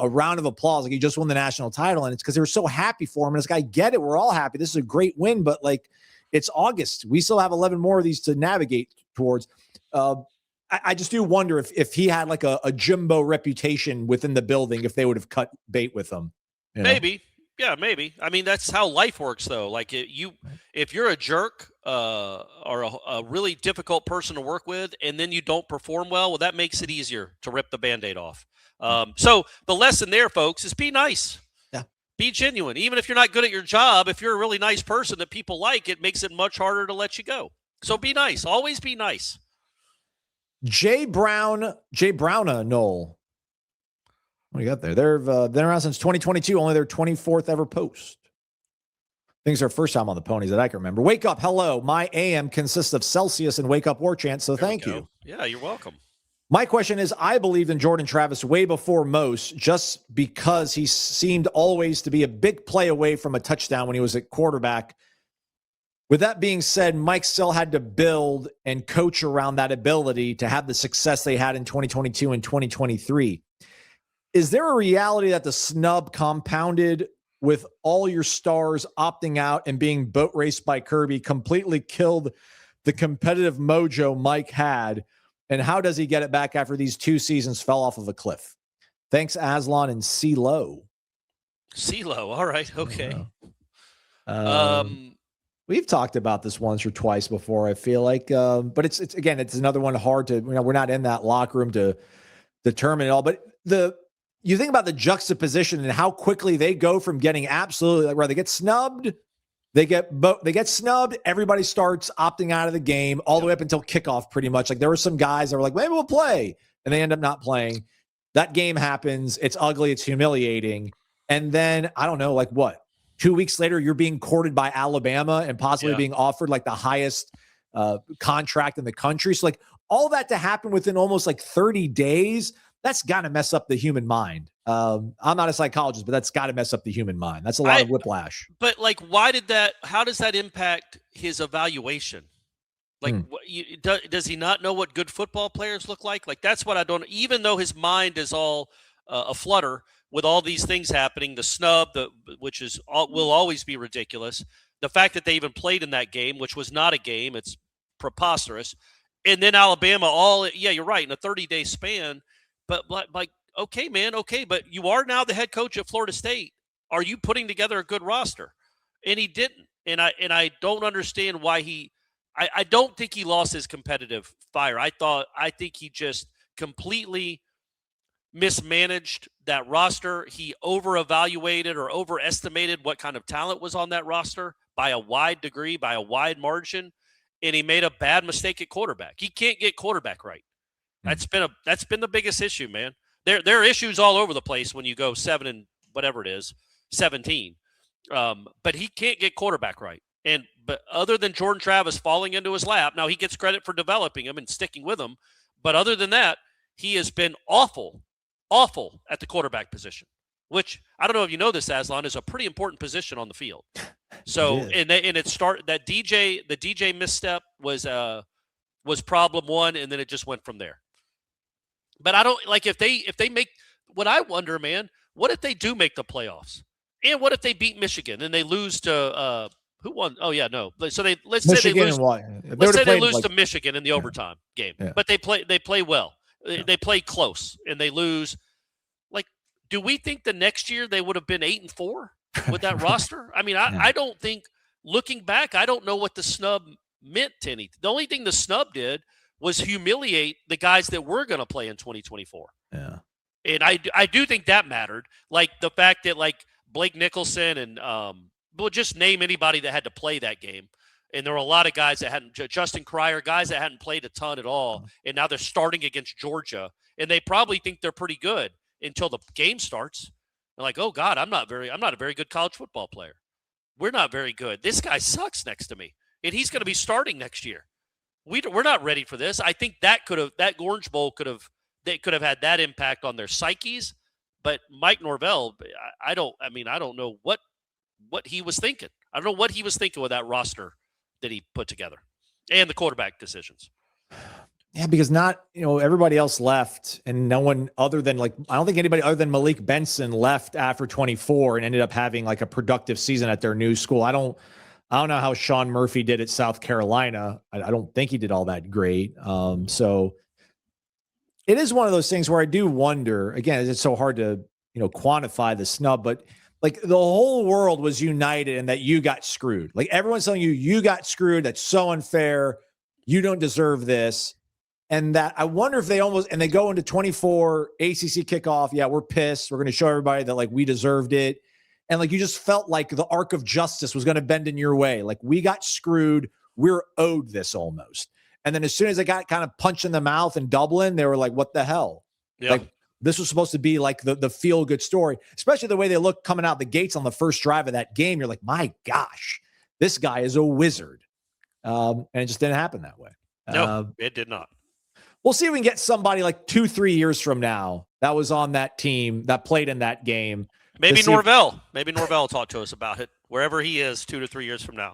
round of applause, like he just won the national title. And it's because they were so happy for him. And this guy, get it. We're all happy. This is a great win, but like it's August. We still have 11 more of these to navigate towards. I just do wonder if he had like a Jimbo reputation within the building, if they would have cut bait with him. Maybe. Yeah, maybe. I mean, that's how life works, though. Like, if you're a jerk or a really difficult person to work with, and then you don't perform well, that makes it easier to rip the Band-Aid off. So the lesson there, folks, is be nice. Yeah. Be genuine. Even if you're not good at your job, if you're a really nice person that people like, it makes it much harder to let you go. So be nice. Always be nice. Jay Brown, Noel. What do you got there? They've been around since 2022, only their 24th ever post. I think it's our first time on the ponies that I can remember. Wake up. Hello. My AM consists of Celsius and Wake Up Warchant, so thank you. Yeah, you're welcome. My question is, I believed in Jordan Travis way before most, just because he seemed always to be a big play away from a touchdown when he was at quarterback. With that being said, Mike still had to build and coach around that ability to have the success they had in 2022 and 2023. Is there a reality that the snub compounded with all your stars opting out and being boat raced by Kirby completely killed the competitive mojo Mike had? And how does he get it back after these 2 seasons fell off of a cliff? Thanks, Aslan and CeeLo. CeeLo, all right, okay. We've talked about this once or twice before, I feel like. But it's again, it's another one hard to, we're not in that locker room to determine it all. But you think about the juxtaposition and how quickly they go from getting absolutely, like, where they get snubbed, they get snubbed, everybody starts opting out of the game all the way up until kickoff, pretty much. Like there were some guys that were like, maybe we'll play, and they end up not playing. That game happens. It's ugly. It's humiliating. And then, I don't know, like what? 2 weeks later, you're being courted by Alabama and possibly being offered like the highest contract in the country. So like all that to happen within almost like 30 days. that's got to mess up the human mind. I'm not a psychologist, but that's got to mess up the human mind. That's a lot of whiplash. But like, how does that impact his evaluation? Like, does he not know what good football players look like? Like, that's what I don't, even though his mind is all aflutter with all these things happening, the snub, which will always be ridiculous. The fact that they even played in that game, which was not a game, it's preposterous. And then Alabama, you're right, in a 30-day span. But like, okay, man, okay, but you are now the head coach at Florida State. Are you putting together a good roster? And he didn't. And I don't understand why I don't think he lost his competitive fire. I think he just completely mismanaged that roster. He over-evaluated or overestimated what kind of talent was on that roster by a wide degree, by a wide margin, and he made a bad mistake at quarterback. He can't get quarterback right. That's been the biggest issue, man. There are issues all over the place when you go 17. But he can't get quarterback right. But other than Jordan Travis falling into his lap, now he gets credit for developing him and sticking with him. But other than that, he has been awful at the quarterback position, which I don't know if you know this, Aslan, is a pretty important position on the field. So the DJ misstep was problem one, and then it just went from there. But I don't like if they make what I wonder, man. What if they do make the playoffs, and what if they beat Michigan and they lose to who won? Oh yeah, no. So let's say they lose to Michigan in the overtime game, but they play well. Yeah. They play close and they lose. Like, do we think the next year they would have been 8-4 with that roster? I mean, I don't think. Looking back, I don't know what the snub meant to anything. The only thing the snub did was humiliate the guys that were going to play in 2024. Yeah, and I do think that mattered. Like the fact that like Blake Nicholson and we'll just name anybody that had to play that game. And there were a lot of guys that hadn't, Justin Cryer, guys that hadn't played a ton at all. And now they're starting against Georgia. And they probably think they're pretty good until the game starts. They're like, oh, God, I'm not a very good college football player. We're not very good. This guy sucks next to me. And he's going to be starting next year. We're not ready for this. I think that Orange Bowl could have had that impact on their psyches. But Mike Norvell, I don't know what he was thinking. I don't know what he was thinking with that roster that he put together and the quarterback decisions. Yeah, because everybody else left and no one other than I don't think anybody other than Malik Benson left after 24 and ended up having like a productive season at their new school. I don't know how Sean Murphy did at South Carolina. I don't think he did all that great. So it is one of those things where I do wonder, again, it's so hard to, quantify the snub, but like the whole world was united in that you got screwed. Like everyone's telling you got screwed. That's so unfair. You don't deserve this. And that I wonder if they go into 24 ACC kickoff. Yeah, we're pissed. We're going to show everybody that we deserved it. And you just felt like the arc of justice was going to bend in your way. Like we got screwed. We're owed this almost. And then as soon as they got kind of punched in the mouth in Dublin, they were like, what the hell? Yeah. This was supposed to be like the feel good story, especially the way they looked coming out the gates on the first drive of that game. You're like, my gosh, this guy is a wizard. And it just didn't happen that way. No, it did not. We'll see if we can get somebody 2-3 years from now that was on that team that played in that game. Maybe Norvell. Maybe Norvell will talk to us about it wherever he is 2 to 3 years from now.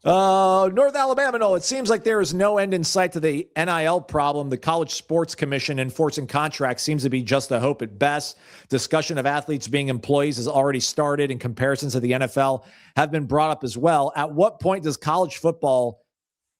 North Alabama, no, it seems like there is no end in sight to the NIL problem. The College Sports Commission enforcing contracts seems to be just a hope at best. Discussion of athletes being employees has already started, and comparisons to the NFL have been brought up as well. At what point does college football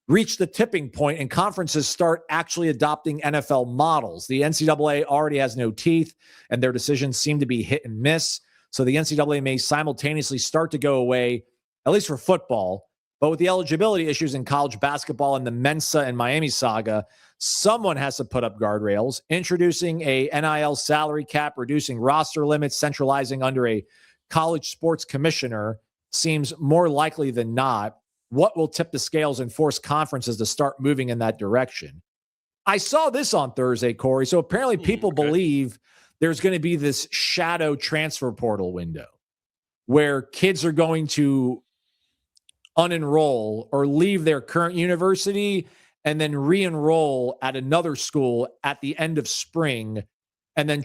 reach the tipping point and conferences start actually adopting NFL models? The NCAA already has no teeth, and their decisions seem to be hit and miss. So the NCAA may simultaneously start to go away, at least for football. But with the eligibility issues in college basketball and the Mensa and Miami saga, someone has to put up guardrails. Introducing a NIL salary cap, reducing roster limits, centralizing under a college sports commissioner seems more likely than not. What will tip the scales and force conferences to start moving in that direction? I saw this on Thursday, Corey. So apparently people believe there's going to be this shadow transfer portal window where kids are going to unenroll or leave their current university and then re-enroll at another school at the end of spring and then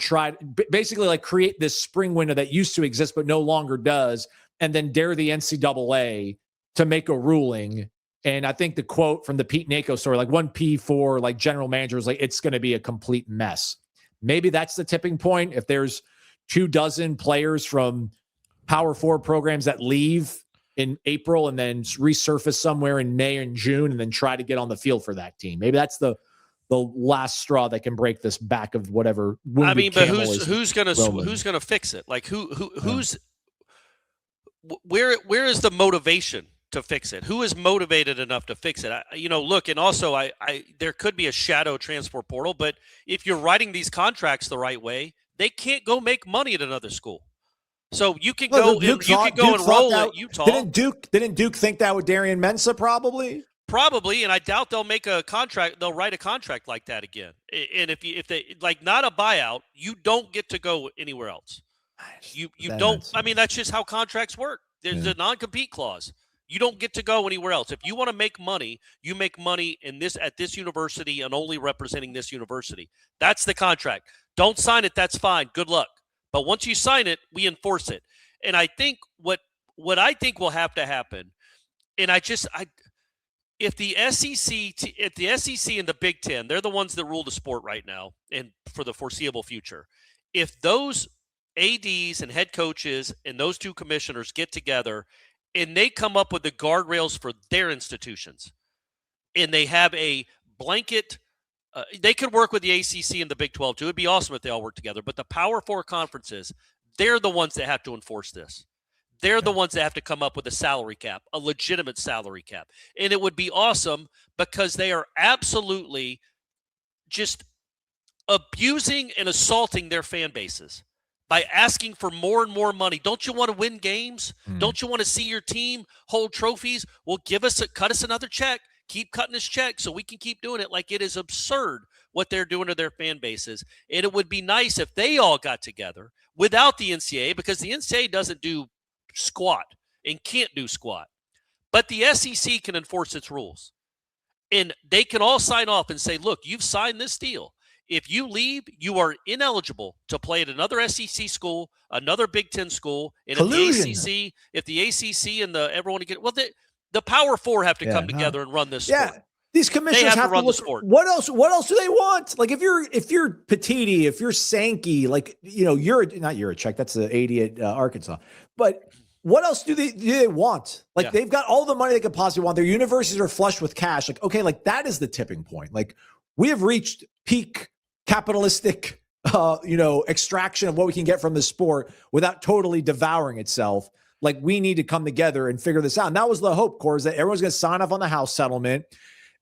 basically like create this spring window that used to exist but no longer does, and then dare the NCAA to make a ruling. And I think the quote from the Pete Nako story, like 1P4, like general manager was like, it's going to be a complete mess. Maybe that's the tipping point. If there's 24 players from Power 4 programs that leave in April and then resurface somewhere in May and June and then try to get on the field for that team. Maybe that's the last straw that can break this back of whatever. I mean, but who's going to fix it? Like who's where is the motivation to fix it? Who is motivated enough to fix it? Look, and also there could be a shadow transfer portal, but if you're writing these contracts the right way, they can't go make money at another school. So you can go enroll at Utah. Didn't Duke think that with Darian Mensah probably? Probably, and I doubt they'll make a contract. They'll write a contract like that again. And if they like not a buyout, you don't get to go anywhere else. You don't. I mean, that's just how contracts work. There's a non-compete clause. You don't get to go anywhere else. If you want to make money, you make money at this university and only representing this university. That's the contract. Don't sign it. That's fine. Good luck. But once you sign it, we enforce it. And I think what I think will have to happen, and if the SEC and the Big Ten, they're the ones that rule the sport right now and for the foreseeable future. If those ADs and head coaches and those two commissioners get together and they come up with the guardrails for their institutions, and they have a blanket, they could work with the ACC and the Big 12 too. It'd be awesome if they all work together. But the Power 4 conferences, they're the ones that have to enforce this. They're the ones that have to come up with a salary cap, a legitimate salary cap. And it would be awesome because they are absolutely just abusing and assaulting their fan bases by asking for more and more money. Don't you want to win games? Don't you want to see your team hold trophies? Well, cut us another check. Keep cutting this check so we can keep doing it. Like, it is absurd what they're doing to their fan bases. And it would be nice if they all got together without the NCAA, because the NCAA doesn't do squat and can't do squat. But the SEC can enforce its rules. And they can all sign off and say, look, you've signed this deal. If you leave, you are ineligible to play at another SEC school, another Big Ten school. And if the ACC and everyone get the Power 4 have to come together and run this sport. These commissioners have to run the sport. What else do they want? Like if you're Petiti, if you're Sankey, like you're not Yurichek, that's the 80 at Arkansas. But what else do they want? Like they've got all the money they could possibly want. Their universities are flush with cash. Like, okay, like that is the tipping point. Like we have reached peak capitalistic extraction of what we can get from the sport without totally devouring itself. Like we need to come together and figure this out. And that was the hope, Core, is that everyone's going to sign off on the House settlement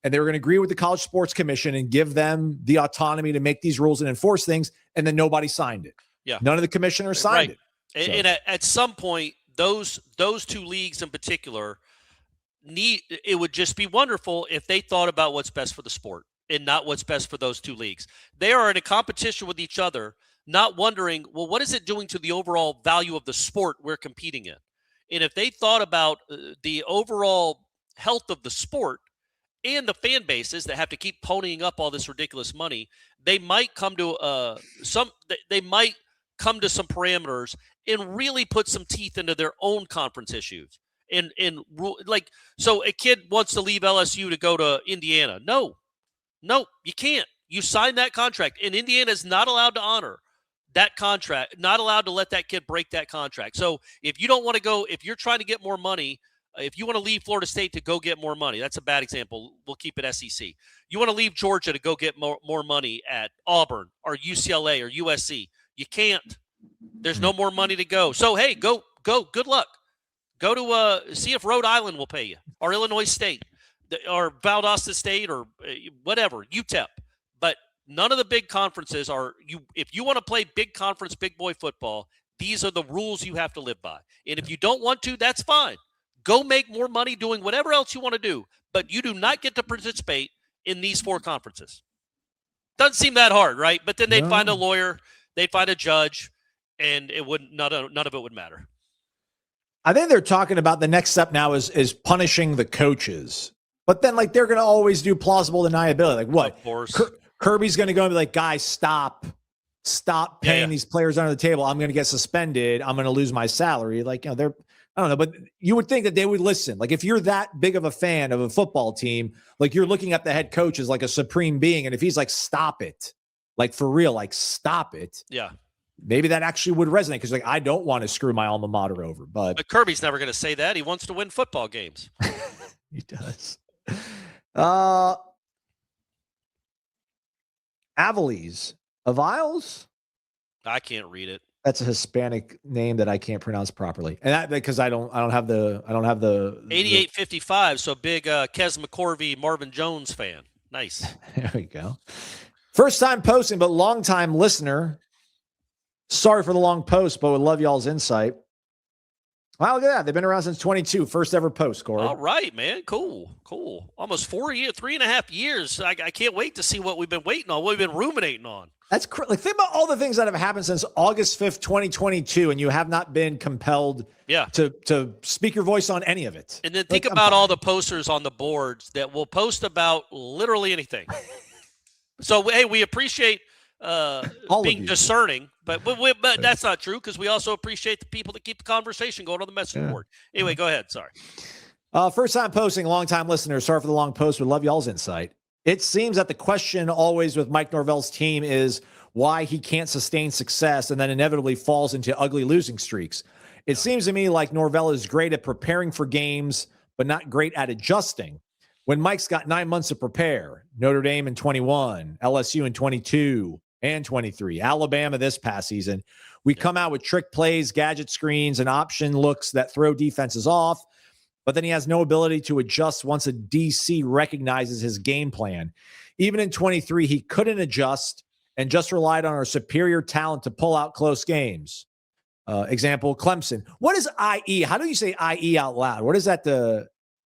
and they were going to agree with the College Sports Commission and give them the autonomy to make these rules and enforce things. And then nobody signed it. Yeah. None of the commissioners signed it. And at some point, those two leagues in particular it would just be wonderful if they thought about what's best for the sport and not what's best for those two leagues. They are in a competition with each other, not wondering, well, what is it doing to the overall value of the sport we're competing in? And if they thought about the overall health of the sport and the fan bases that have to keep ponying up all this ridiculous money, they might come to some parameters and really put some teeth into their own conference issues. So a kid wants to leave LSU to go to Indiana. No, you can't. You signed that contract, and Indiana is not allowed to honor that contract, not allowed to let that kid break that contract. So if you don't want to go, if you're trying to get more money, if you want to leave Florida State to go get more money, that's a bad example. We'll keep it SEC. You want to leave Georgia to go get more money at Auburn or UCLA or USC. You can't. There's no more money to go. So, hey, go. Good luck. Go to see if Rhode Island will pay you, or Illinois State, or Valdosta State, or whatever, UTEP. But none of the big conferences are you. If you want to play big conference, big boy football, these are the rules you have to live by. And if you don't want to, that's fine. Go make more money doing whatever else you want to do. But you do not get to participate in these four conferences. Doesn't seem that hard, right? But then they'd find a lawyer, they'd find a judge, and it wouldn't. None of it would matter. I think they're talking about the next step now is punishing the coaches. But then, like, they're going to always do plausible deniability. Like, what? Of course. Kirby's going to go and be like, guys, stop. stop paying these players under the table. I'm going to get suspended. I'm going to lose my salary. Like, I don't know, but you would think that they would listen. Like, if you're that big of a fan of a football team, like, you're looking at the head coach as like a supreme being. And if he's like, stop it, like, for real, like, stop it. Yeah. Maybe that actually would resonate, because like, I don't want to screw my alma mater over. But Kirby's never going to say that. He wants to win football games. He does. Aviles? I can't read it. That's a Hispanic name that I can't pronounce properly, and that because I don't have the 8855. So big Kes McCorvey, Marvin Jones fan. Nice. There we go. First time posting, but long time listener. Sorry for the long post, but would love y'all's insight. Wow, look at that. They've been around since 22. First ever post, Corey. All right, man. Cool. Almost 4 years, 3.5 years. I can't wait to see what we've been waiting on, what we've been ruminating on. That's like, think about all the things that have happened since August 5th, 2022, and you have not been compelled to speak your voice on any of it. And then think about all the posters on the boards that will post about literally anything. So, hey, we appreciate being discerning, but that's not true, because we also appreciate the people that keep the conversation going on the message board. Anyway, go ahead. Sorry. First time posting, long time listener. Sorry for the long post. Would love y'all's insight. It seems that the question always with Mike Norvell's team is why he can't sustain success and then inevitably falls into ugly losing streaks. It seems to me like Norvell is great at preparing for games, but not great at adjusting. When Mike's got 9 months to prepare, Notre Dame in 21, LSU in 22 and 23, Alabama this past season, we come out with trick plays, gadget screens, and option looks that throw defenses off. But then he has no ability to adjust once a DC recognizes his game plan. Even in 23, he couldn't adjust and just relied on our superior talent to pull out close games. Example, Clemson. What is IE? How do you say IE out loud? What is that to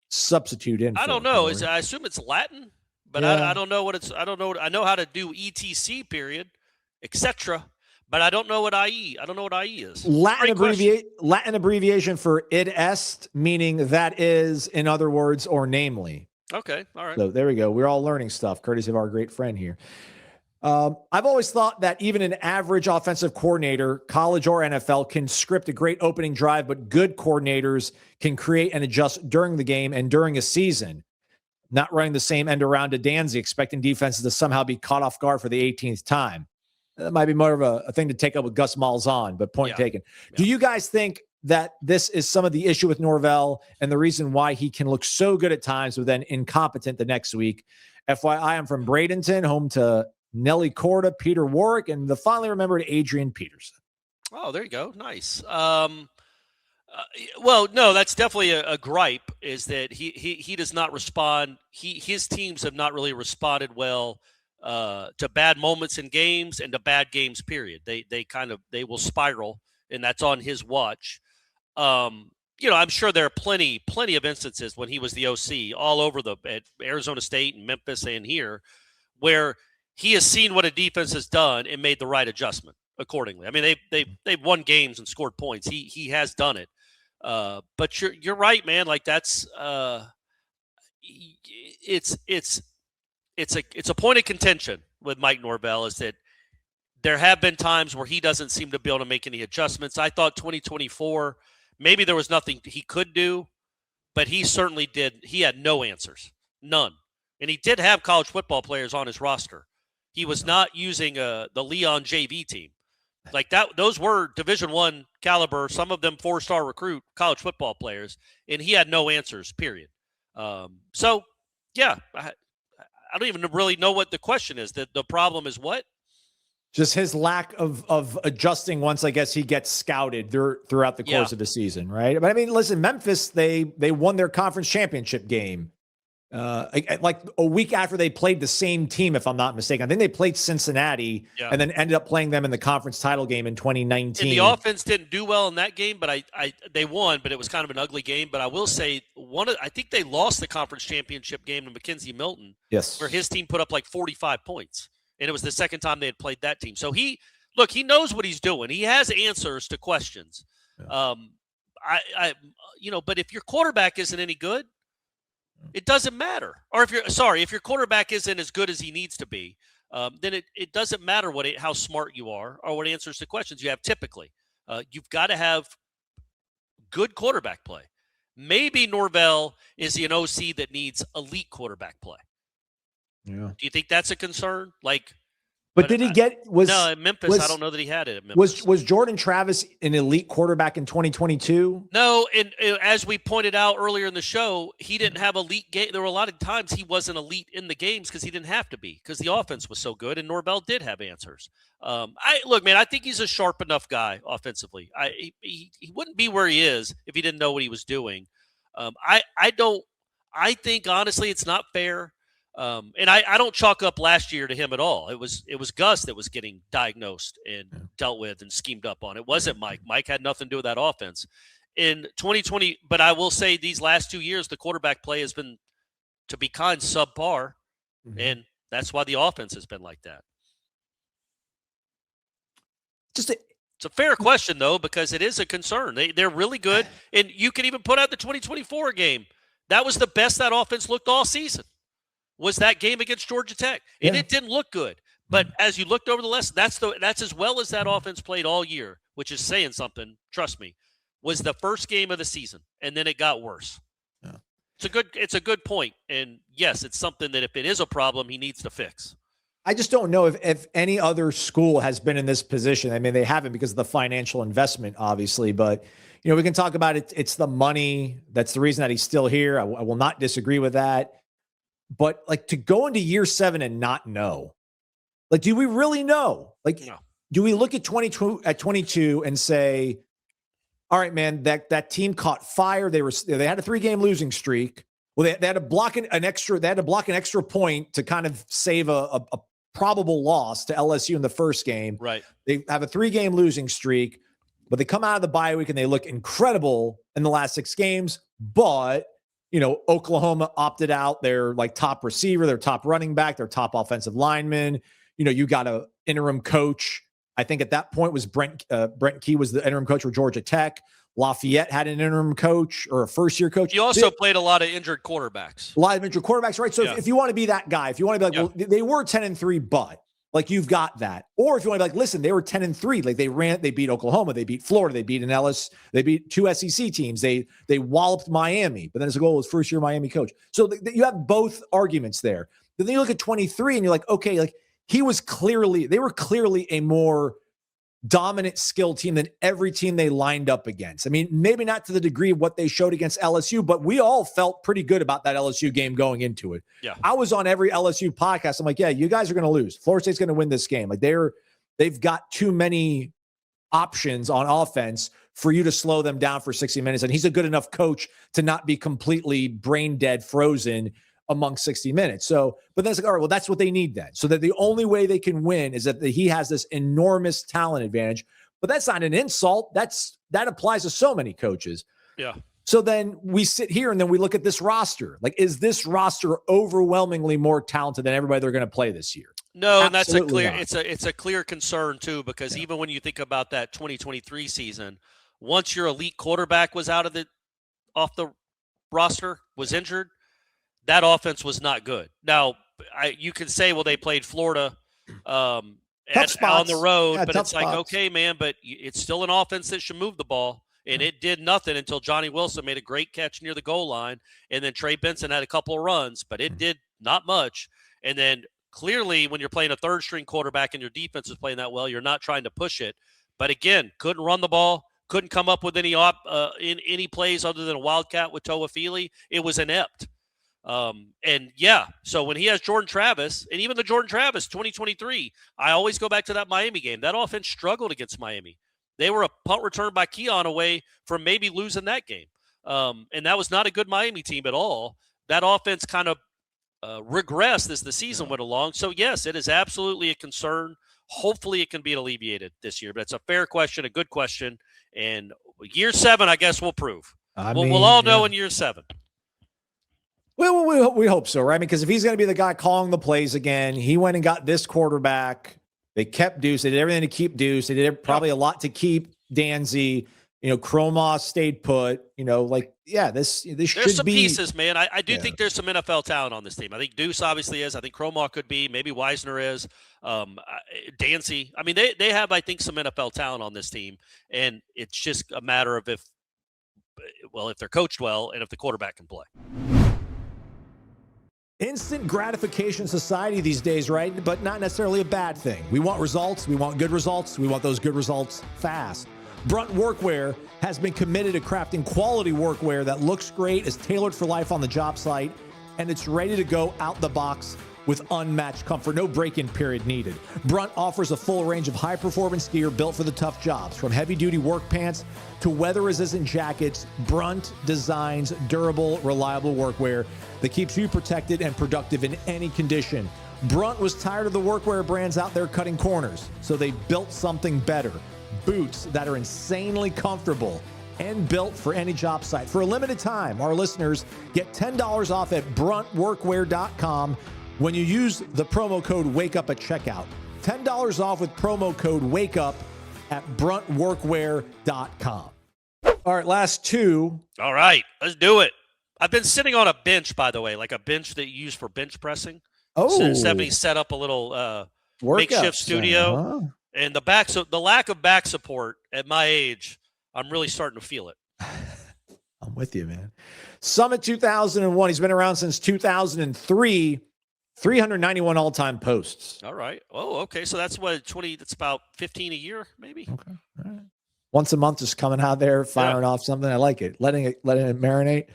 substitute in? I don't know. I assume it's Latin, but I don't know what it's. I don't know. I know how to do ETC period, etc. But I don't know what IE. I don't know what IE is. Latin abbreviation for id est, meaning that is, in other words, or namely. Okay, all right. So there we go. We're all learning stuff, courtesy of our great friend here. I've always thought that even an average offensive coordinator, college or NFL, can script a great opening drive, but good coordinators can create and adjust during the game and during a season, not running the same end around to Danzy, expecting defenses to somehow be caught off guard for the 18th time. That might be more of a thing to take up with Gus Malzahn, but point taken. Yeah. Do you guys think that this is some of the issue with Norvell and the reason why he can look so good at times, but then incompetent the next week? FYI, I'm from Bradenton, home to Nelly Corda, Peter Warwick, and the finally remembered Adrian Peterson. Oh, there you go. Nice. Well, no, that's definitely a gripe, is that he does not respond. His teams have not really responded well to bad moments in games and to bad games, period. They will spiral, and that's on his watch. I'm sure there are plenty of instances when he was the OC all over at Arizona State and Memphis and here, where he has seen what a defense has done and made the right adjustment accordingly. I mean, they've won games and scored points. He has done it. But you're right, man. Like, that's it's a point of contention with Mike Norvell, is that there have been times where he doesn't seem to be able to make any adjustments. I thought 2024, maybe there was nothing he could do, but he certainly did. He had no answers, none. And he did have college football players on his roster. He was not using the Leon JV team. Like that, those were Division I caliber, some of them 4-star recruit college football players, and he had no answers, period. So, yeah, I don't even really know what the question is. The problem is what? Just his lack of adjusting once, I guess, he gets scouted throughout the course of the season, right? But I mean, listen, Memphis, they won their conference championship game like a week after they played the same team, if I'm not mistaken. I think they played Cincinnati and then ended up playing them in the conference title game in 2019. And the offense didn't do well in that game, but they won, but it was kind of an ugly game. But I will say I think they lost the conference championship game to Mackenzie Milton, yes, where his team put up like 45 points. And it was the second time they had played that team. So he knows what he's doing. He has answers to questions. Yeah. But if your quarterback isn't any good, it doesn't matter. Or if your quarterback isn't as good as he needs to be, then it doesn't matter how smart you are or what answers to questions you have typically. You've got to have good quarterback play. Maybe Norvell is an OC that needs elite quarterback play. Yeah. Do you think that's a concern? But did he no, at Memphis, I don't know that he had it at Memphis. Was Jordan Travis an elite quarterback in 2022? No, and as we pointed out earlier in the show, he didn't have elite game. There were a lot of times he wasn't elite in the games because he didn't have to be, because the offense was so good, and Norvell did have answers. Look, man, I think he's a sharp enough guy offensively. He wouldn't be where he is if he didn't know what he was doing. I think, honestly, it's not fair. And I don't chalk up last year to him at all. It was Gus that was getting diagnosed and dealt with and schemed up on. It wasn't Mike. Mike had nothing to do with that offense. In 2020, but I will say these last 2 years, the quarterback play has been, to be kind, subpar. And that's why the offense has been like that. It's a fair question, though, because it is a concern. They're really good. And you can even put out the 2024 game. That was the best that offense looked all season. Was that game against Georgia Tech. And it didn't look good. But as you looked over the lesson, that's as well as that offense played all year, which is saying something, trust me, was the first game of the season. And then it got worse. Yeah. It's a good point. And yes, it's something that if it is a problem, he needs to fix. I just don't know if any other school has been in this position. I mean, they haven't because of the financial investment, obviously, but we can talk about it. It's the money. That's the reason that he's still here. I will not disagree with that. But to go into year 7 and not know, do we really know? No. Do we look at 22 and say, all right, man, that team caught fire. They had a 3-game losing streak. Well, they had to block an extra point to kind of save a probable loss to LSU in the first game. Right. They have a 3-game losing streak, but they come out of the bye week and they look incredible in the last 6 games, but Oklahoma opted out their top receiver, their top running back, their top offensive lineman. You got a interim coach. I think at that point was Brent Key was the interim coach for Georgia Tech. Lafayette had an interim coach or a first-year coach. You also played a lot of injured quarterbacks. Right? So if you want to be that guy, if you want to be well, they were 10-3, but you've got that. Or if you want to be listen, they were 10-3. They beat Oklahoma, they beat Florida, they beat they beat 2 SEC teams. They walloped Miami, but then as a goal was first-year Miami coach. So you have both arguments there. But then you look at 23 and you're okay, they were clearly a more dominant skill team than every team they lined up against. I mean, maybe not to the degree of what they showed against LSU, but we all felt pretty good about that LSU game going into it. Yeah. I was on every LSU podcast. I'm yeah, you guys are going to lose. Florida State's going to win this game. They've got too many options on offense for you to slow them down for 60 minutes. And he's a good enough coach to not be completely brain dead, frozen among 60 minutes. So, but then it's all right, well, that's what they need then. So that the only way they can win is that he has this enormous talent advantage. But that's not an insult. That applies to so many coaches. Yeah. So then we sit here and then we look at this roster. Is this roster overwhelmingly more talented than everybody they're going to play this year? No, Absolutely and that's it's a clear concern too, because even when you think about that 2023 season, once your elite quarterback was off the roster, was injured, that offense was not good. Now, you can say, well, they played Florida on the road, but it's okay, man, but it's still an offense that should move the ball, and it did nothing until Johnny Wilson made a great catch near the goal line, and then Trey Benson had a couple of runs, but it did not much. And then clearly when you're playing a third-string quarterback and your defense is playing that well, you're not trying to push it. But again, couldn't run the ball, couldn't come up with any plays other than a wildcat with Toafili. It was inept. So when he has Jordan Travis, and even the Jordan Travis 2023, I always go back to that Miami game. That offense struggled against Miami. They were a punt return by Keon away from maybe losing that game. And that was not a good Miami team at all. That offense kind of regressed as the season went along. So yes, it is absolutely a concern. Hopefully it can be alleviated this year, but it's a fair question, a good question. And year 7, I guess we'll prove. We'll all know in year 7. We hope so, right? Because if he's going to be the guy calling the plays again, he went and got this quarterback. They kept Deuce. They did everything to keep Deuce. They did probably a lot to keep Danzy. Chroma stayed put. This there's should some be pieces, man. I do think there's some NFL talent on this team. I think Deuce obviously is. I think Chroma could be. Maybe Wisner is. Dancy. I mean, they have, I think, some NFL talent on this team, and it's just a matter of if they're coached well and if the quarterback can play. Instant gratification society these days, right? But not necessarily a bad thing. We want results. We want good results. We want those good results fast. Brunt Workwear has been committed to crafting quality workwear that looks great, is tailored for life on the job site, and it's ready to go out the box with unmatched comfort. No break-in period needed. Brunt offers a full range of high-performance gear built for the tough jobs. From heavy-duty work pants to weather-resistant jackets, Brunt designs durable, reliable workwear that keeps you protected and productive in any condition. Brunt was tired of the workwear brands out there cutting corners, so they built something better. Boots that are insanely comfortable and built for any job site. For a limited time, our listeners get $10 off at bruntworkwear.com when you use the promo code WAKEUP at checkout. $10 off with promo code WAKEUP at bruntworkwear.com. All right, last two. All right, let's do it. I've been sitting on a bench, by the way, like a bench that you use for bench pressing. Oh. Stephanie set up a little makeshift studio. Huh? And the lack of back support at my age, I'm really starting to feel it. I'm with you, man. Summit 2001. He's been around since 2003. 391 all-time posts. All right. Oh, okay. So that's what 20. That's about 15 a year, maybe. Okay. All right. Once a month, just coming out there, firing off something. I like it. Letting it marinate.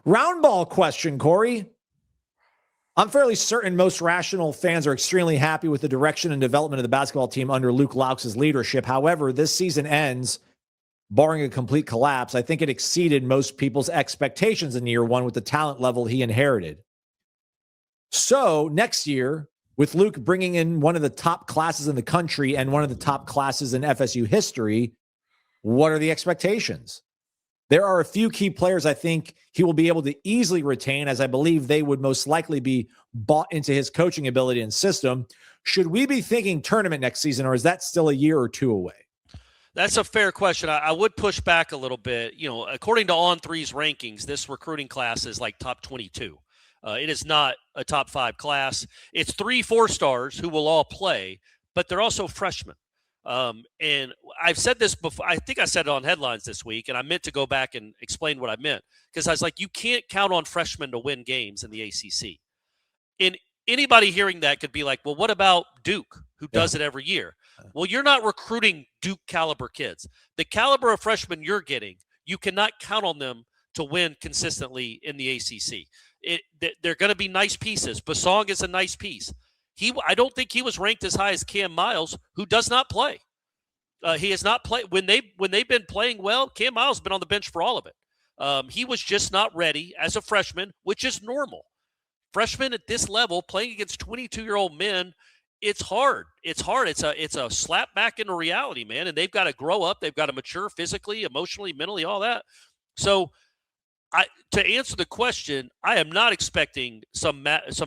Round ball question, Corey. I'm fairly certain most rational fans are extremely happy with the direction and development of the basketball team under Luke Laux' leadership. However, this season ends, barring a complete collapse. I think it exceeded most people's expectations in year one with the talent level he inherited. So next year, with Luke bringing in one of the top classes in the country and one of the top classes in FSU history, what are the expectations? There are a few key players I think he will be able to easily retain, as I believe they would most likely be bought into his coaching ability and system. Should we be thinking tournament next season, or is that still a year or two away? That's a fair question. I would push back a little bit. According to On3's rankings, this recruiting class is like top 22. It is not a top 5 class. It's 3 4-stars who will all play, but they're also freshmen. And I've said this before. I think I said it on Headlines this week, and I meant to go back and explain what I meant, because I was like, you can't count on freshmen to win games in the ACC. And anybody hearing that could be like, well, what about Duke, who does it every year? Well, you're not recruiting Duke caliber kids. The caliber of freshmen you're getting, you cannot count on them to win consistently in the ACC. They're going to be nice pieces. Basong is a nice piece. I don't think he was ranked as high as Cam Miles, who does not play. He has not played when they've been playing well. Cam Miles has been on the bench for all of it. He was just not ready as a freshman, which is normal. Freshmen at this level playing against 22-year-old men, it's hard. It's hard. It's a slap back into reality, man. And they've got to grow up. They've got to mature physically, emotionally, mentally, all that. So, to answer the question, I am not expecting some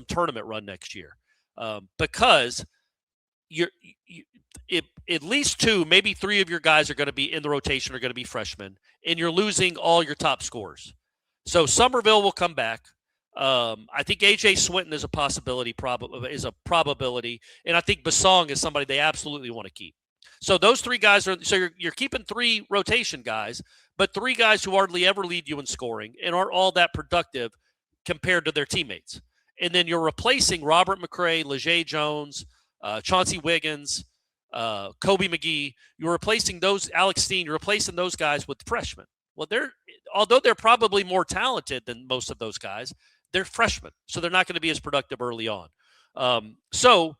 tournament run next year. Because at least 2, maybe 3 of your guys are going to be in the rotation, are going to be freshmen, and you're losing all your top scorers. So Somerville will come back. I think A.J. Swinton is a possibility, is a probability, and I think Basong is somebody they absolutely want to keep. So those 3 guys are. So you're keeping 3 rotation guys, but 3 guys who hardly ever lead you in scoring and aren't all that productive compared to their teammates. And then you're replacing Robert McCray, Leger Jones, Chauncey Wiggins, Kobe McGee. You're replacing those, Alex Steen. You're replacing those guys with freshmen. Well, although they're probably more talented than most of those guys, they're freshmen, so they're not going to be as productive early on. So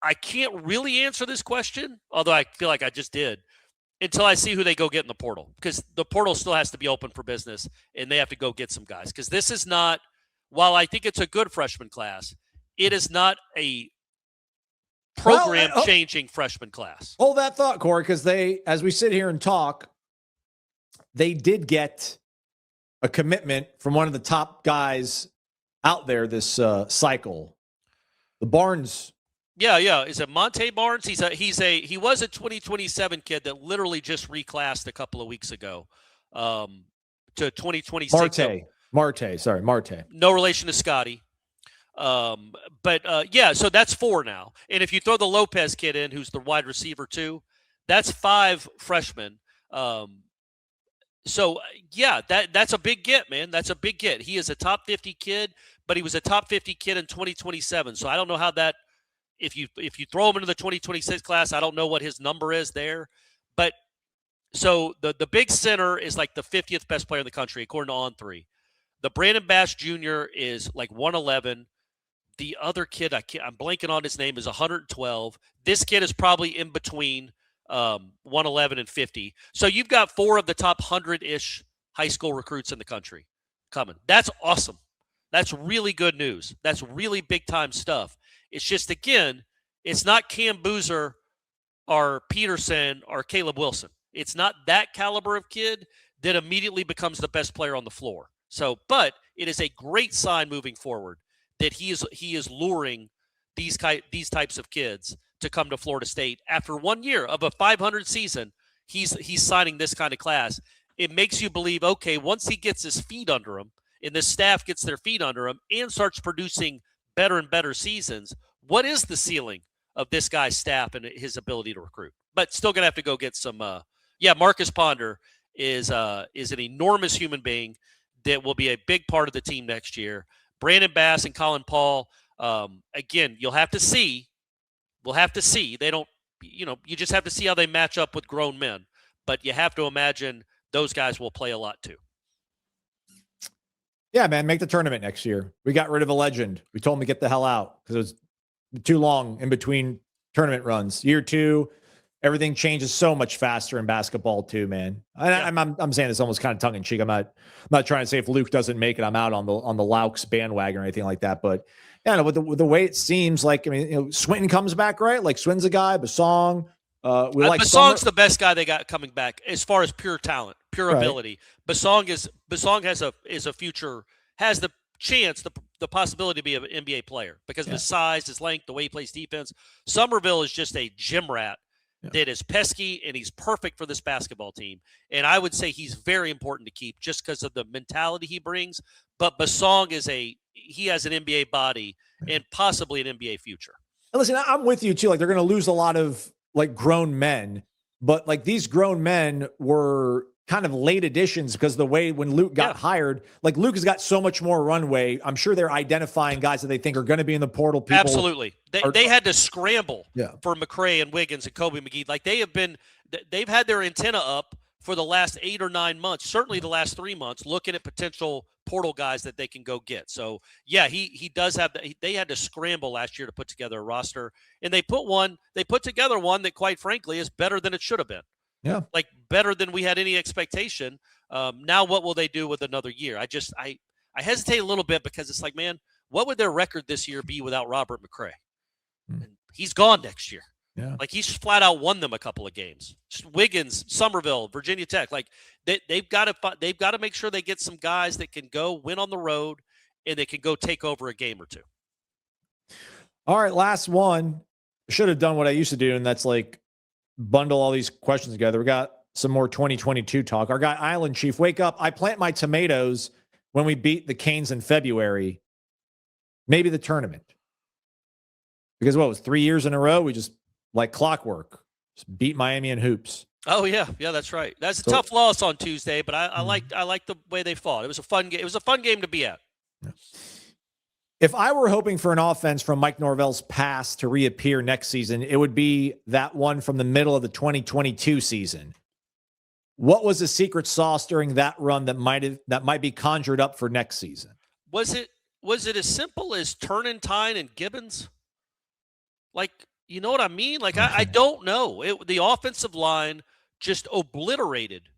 I can't really answer this question, although I feel like I just did, until I see who they go get in the portal, because the portal still has to be open for business, and they have to go get some guys, because this is not. While I think it's a good freshman class, it is not a program-changing freshman class. Hold that thought, Corey, because as we sit here and talk, they did get a commitment from one of the top guys out there this cycle. The Barnes Yeah. Is it Monte Barnes? He was a 2027 kid that literally just reclassed a couple of weeks ago to 2026. Marte. No relation to Scotty. So that's 4 now. And if you throw the Lopez kid in, who's the wide receiver too, that's 5 freshmen. That's a big get, man. That's a big get. He is a top 50 kid, but he was a top 50 kid in 2027. So I don't know how that, if you throw him into the 2026 class, I don't know what his number is there. But so the big center is like the 50th best player in the country, according to On3. The Brandon Bass Jr. is like 111. The other kid, I'm blanking on his name, is 112. This kid is probably in between 111 and 50. So you've got 4 of the top 100-ish high school recruits in the country coming. That's awesome. That's really good news. That's really big-time stuff. It's just, again, it's not Cam Boozer or Peterson or Caleb Wilson. It's not that caliber of kid that immediately becomes the best player on the floor. So, but it is a great sign moving forward that he is luring these types of kids to come to Florida State after 1 year of a 500 season. He's signing this kind of class. It makes you believe, okay, once he gets his feet under him and the staff gets their feet under him and starts producing better and better seasons, what is the ceiling of this guy's staff and his ability to recruit? But still going to have to go get some. Marcus Ponder is an enormous human being that will be a big part of the team next year. Brandon Bass and Colin Paul, again, you'll have to see. We'll have to see. They don't, you just have to see how they match up with grown men. But you have to imagine those guys will play a lot too. Yeah, man, make the tournament next year. We got rid of a legend. We told him to get the hell out because it was too long in between tournament runs. Year 2, everything changes so much faster in basketball too, man. I'm saying this almost kind of tongue in cheek. I'm not trying to say if Luke doesn't make it, I'm out on the Laux bandwagon or anything like that. But yeah, with the way it seems like, Swinton comes back, right? Like Swinton's a guy, Basong. Basong's the best guy they got coming back as far as pure talent, pure ability. Basong is a future, has the chance, the possibility to be an NBA player because of his size, his length, the way he plays defense. Somerville is just a gym rat that is pesky, and he's perfect for this basketball team. And I would say he's very important to keep just because of the mentality he brings. But Basong he has an NBA body and possibly an NBA future. And listen, I'm with you too. Like, they're going to lose a lot of like grown men, but like these grown men were kind of late additions because the way when Luke got hired, like Luke has got so much more runway. I'm sure they're identifying guys that they think are going to be in the portal. Absolutely. They had to scramble for McCray and Wiggins and Kobe McGee. Like they've had their antenna up for the last 8 or 9 months, certainly the last 3 months, looking at potential portal guys that they can go get. So yeah, he does have that. They had to scramble last year to put together a roster, and they put together one that quite frankly is better than it should have been. Yeah. Like better than we had any expectation. Now what will they do with another year? I hesitate a little bit because it's like, man, what would their record this year be without Robert McCray? And he's gone next year. Yeah. Like he's flat out won them a couple of games. Wiggins, Somerville, Virginia Tech. Like they've got to make sure they get some guys that can go win on the road and they can go take over a game or two. All right, last one. Should have done what I used to do, and that's like bundle all these questions together. We got some more 2022 talk. Our guy Island Chief, wake up. I plant my tomatoes when we beat the Canes in February. Maybe the tournament. Because what was 3 years in a row? We just like clockwork. Just beat Miami in hoops. Oh yeah, that's right. That's a tough loss on Tuesday, but I like the way they fought. It was a fun game. It was a fun game to be at. Yeah. If I were hoping for an offense from Mike Norvell's past to reappear next season, it would be that one from the middle of the 2022 season. What was the secret sauce during that run that might be conjured up for next season? Was it as simple as Turnentine and Gibbons? Like, you know what I mean? Like, I don't know. The offensive line just obliterated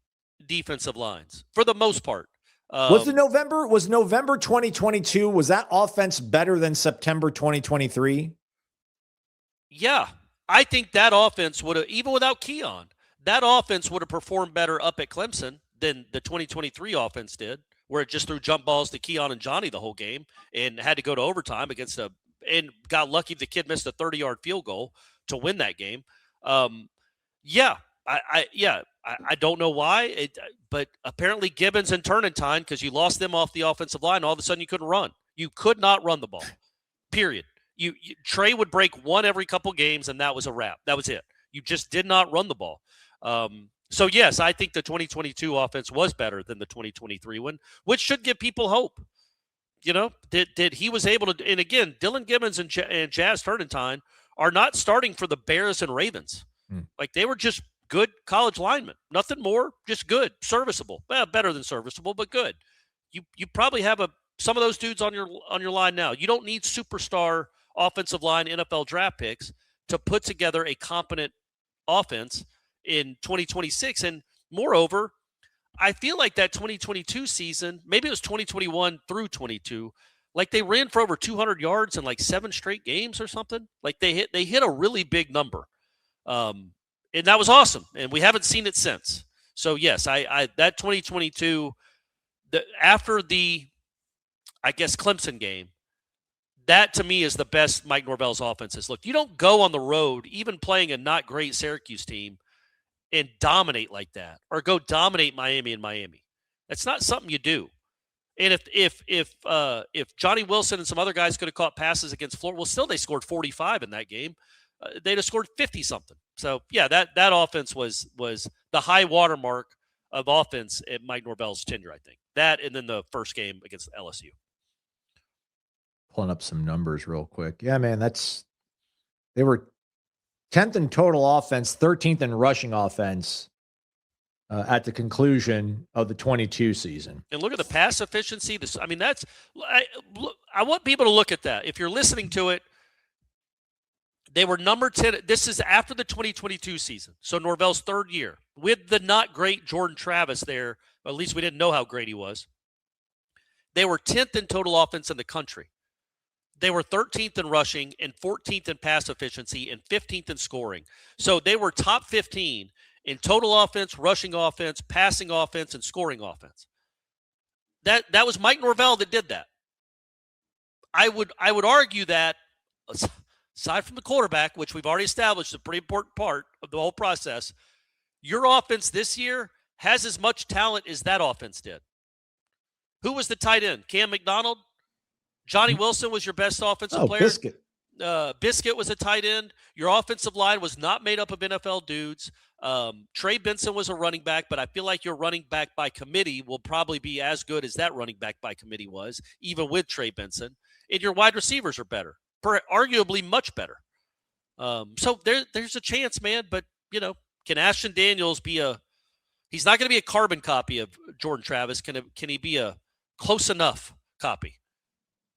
defensive lines for the most part. Was November 2022, was that offense better than September 2023? Yeah. I think that offense would have, even without Keon, that offense would have performed better up at Clemson than the 2023 offense did, where it just threw jump balls to Keon and Johnny the whole game and had to go to overtime against a and got lucky the kid missed a 30-yard field goal to win that game. I don't know why, but apparently Gibbons and Turnentine, because you lost them off the offensive line, all of a sudden you couldn't run. You could not run the ball, period. Trey would break one every couple games, and that was a wrap. That was it. You just did not run the ball. So, yes, I think the 2022 offense was better than the 2023 one, which should give people hope. That he was able to – and, again, Dylan Gibbons and Jazz Turnentine are not starting for the Bears and Ravens. Like, they were just good college linemen. Nothing more, just good, serviceable. Well, better than serviceable, but good. You probably have some of those dudes on your line now. You don't need superstar offensive line NFL draft picks to put together a competent offense in 2026. And moreover, I feel like that 2022 season, maybe it was 2021 through 22, like they ran for over 200 yards in like 7 straight games or something. Like they hit a really big number. And that was awesome. And we haven't seen it since. So yes, I that 2022, after the, I guess, Clemson game, that to me is the best Mike Norvell's offense has looked. You don't go on the road, even playing a not great Syracuse team, and dominate like that, or go dominate Miami in Miami. That's not something you do. And if Johnny Wilson and some other guys could have caught passes against Florida, well, still they scored 45 in that game. They'd have scored 50 something. So yeah, that offense was the high watermark of offense at Mike Norvell's tenure. I think that, and then the first game against LSU. Pulling up some numbers real quick. Yeah, man, they were 10th in total offense, 13th in rushing offense at the conclusion of the 22 season. And look at the pass efficiency. I want people to look at that. If you're listening to it, they were number 10. This is after the 2022 season. So Norvell's third year with the not great Jordan Travis there. At least we didn't know how great he was. They were 10th in total offense in the country. They were 13th in rushing and 14th in pass efficiency and 15th in scoring. So they were top 15 in total offense, rushing offense, passing offense, and scoring offense. That was Mike Norvell that did that. I would argue that, aside from the quarterback, which we've already established is a pretty important part of the whole process, your offense this year has as much talent as that offense did. Who was the tight end? Cam McDonald? Johnny Wilson was your best offensive player. Biscuit. Biscuit was a tight end. Your offensive line was not made up of NFL dudes. Trey Benson was a running back, but I feel like your running back by committee will probably be as good as that running back by committee was, even with Trey Benson. And your wide receivers are better, arguably much better. So there's a chance, man. But, can Ashton Daniels he's not going to be a carbon copy of Jordan Travis. Can he be a close enough copy?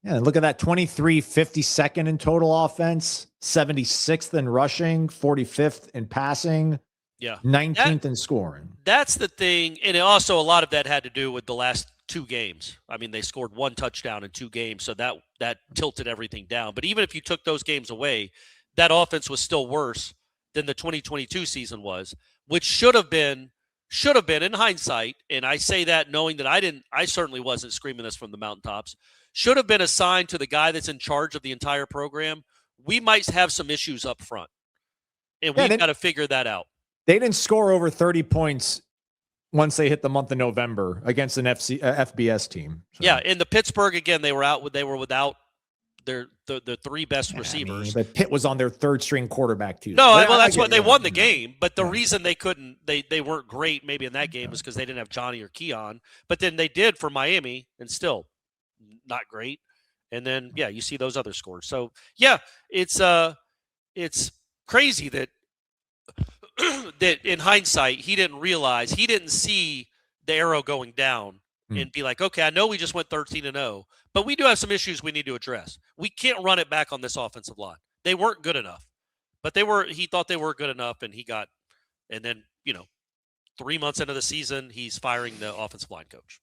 Yeah, and look at that, 23, 52nd in total offense, 76th in rushing, 45th in passing, 19th in scoring. That's the thing, and also a lot of that had to do with the last 2 games. I mean, they scored 1 touchdown in 2 games, so that tilted everything down. But even if you took those games away, that offense was still worse than the 2022 season was, which should have been in hindsight, and I say that knowing that I certainly wasn't screaming this from the mountaintops, should have been assigned to the guy that's in charge of the entire program. We might have some issues up front, and we've got to figure that out. They didn't score over 30 points once they hit the month of November against an FBS team. So. Yeah, in the Pittsburgh, again, they were without the 3 best receivers. But Pitt was on their 3rd string quarterback too. No, well, that's why they won the game. But the reason they weren't great maybe in that game was because they didn't have Johnny or Keon. But then they did for Miami, and still not great. And then you see those other scores. So it's crazy that that in hindsight he didn't see the arrow going down and be like, okay, I know we just went 13-0, but we do have some issues we need to address. We can't run it back on this offensive line. They weren't good enough, but he thought they were good enough, and then 3 months into the season, he's firing the offensive line coach.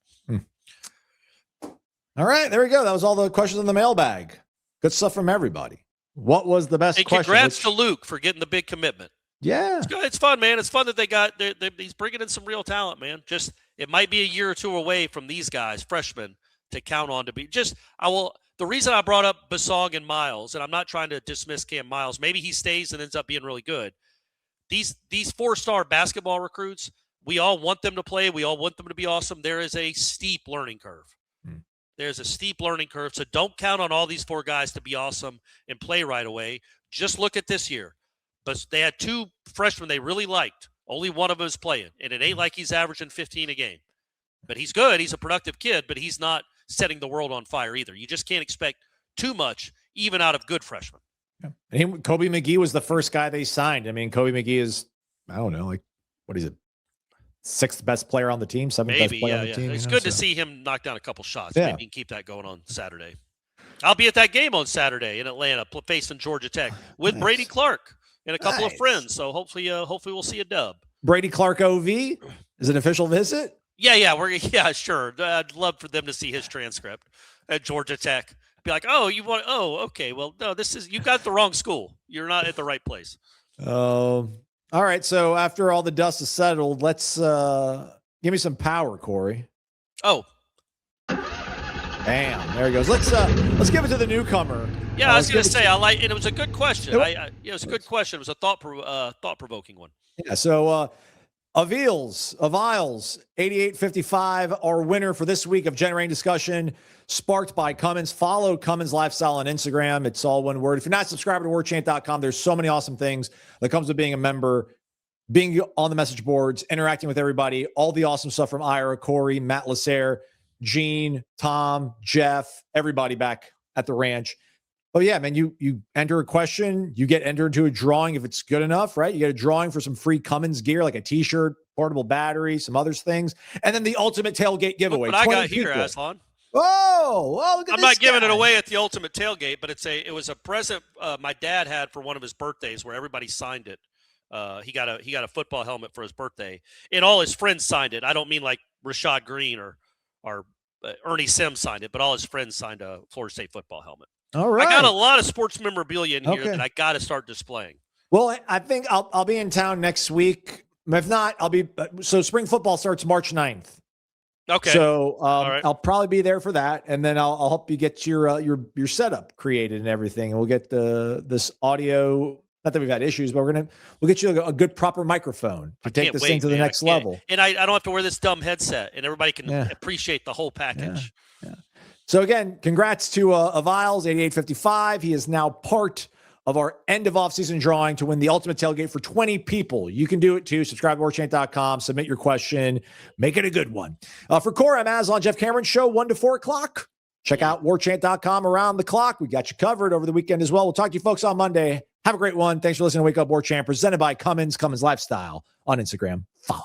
All right, there we go. That was all the questions in the mailbag. Good stuff from everybody. What was the best question? Congrats to Luke for getting the big commitment. Yeah. It's good. It's fun, man. It's fun that he's bringing in some real talent, man. Just, it might be a year or 2 away from these guys, freshmen, to count on to be the reason I brought up Basong and Miles, and I'm not trying to dismiss Cam Miles, maybe he stays and ends up being really good. These 4-star basketball recruits, we all want them to play. We all want them to be awesome. There is a steep learning curve. There's a steep learning curve. So don't count on all these 4 guys to be awesome and play right away. Just look at this year. But they had 2 freshmen they really liked. Only one of them is playing. And it ain't like he's averaging 15 a game. But he's good. He's a productive kid, but he's not setting the world on fire either. You just can't expect too much, even out of good freshmen. Yeah. And Kobe McGee was the first guy they signed. I mean, Kobe McGee is, I don't know, like, what is it? 6th best player on the team, 7th best player on the team. It's good to see him knock down a couple shots. Yeah. Maybe he can keep that going on Saturday. I'll be at that game on Saturday in Atlanta, facing Georgia Tech with Brady Clark and a couple of friends. So hopefully we'll see a dub. Brady Clark OV is an official visit. Yeah, sure. I'd love for them to see his transcript at Georgia Tech. Be like, okay. Well, no, you got the wrong school. You're not at the right place. All right, so after all the dust is settled, let's give me some power, Corey. Oh. Bam, there he goes. Let's give it to the newcomer. Yeah, I was going to say, and it was a good question. It was a good question. It was a thought-provoking one. Yeah, so Aviles, 8855, our winner for this week of Generating Discussion, sparked by Cummins. Follow CumminsLifestyle on Instagram. It's all one word. If you're not subscribed to warchant.com, there's so many awesome things that comes with being a member, being on the message boards, interacting with everybody, all the awesome stuff from Ira, Corey, Matt Lasser, Gene, Tom, Jeff, everybody back at the ranch. Oh yeah, man, you enter a question, you get entered into a drawing if it's good enough, right? You get a drawing for some free Cummins gear, like a t-shirt, portable battery, some other things. And then the ultimate tailgate giveaway. Look what I got here, Aslan. Oh, look at I'm not giving it away at the ultimate tailgate, but it was a present my dad had for one of his birthdays where everybody signed it. He got a football helmet for his birthday, and all his friends signed it. I don't mean like Rashad Green or Ernie Sims signed it, but all his friends signed a Florida State football helmet. All right. I got a lot of sports memorabilia in here that I got to start displaying. Well, I think I'll be in town next week. If not, so spring football starts March 9th. Okay. So right. I'll probably be there for that, and then I'll help you get your setup created and everything, and we'll get this audio. Not that we've had issues, but we'll get you a good proper microphone to take this thing to the next level. And I don't have to wear this dumb headset, and everybody can appreciate the whole package. Yeah. So again, congrats to Aviles, 8855. He is now part of our end of off-season drawing to win the ultimate tailgate for 20 people. You can do it too. Subscribe to warchant.com, submit your question, make it a good one. For Corey, I'm Aslan, Jeff Cameron Show, 1 to 4 o'clock. Check out warchant.com around the clock. We got you covered over the weekend as well. We'll talk to you folks on Monday. Have a great one. Thanks for listening to Wake Up Warchant, presented by Cummins, Cummins Lifestyle on Instagram. Follow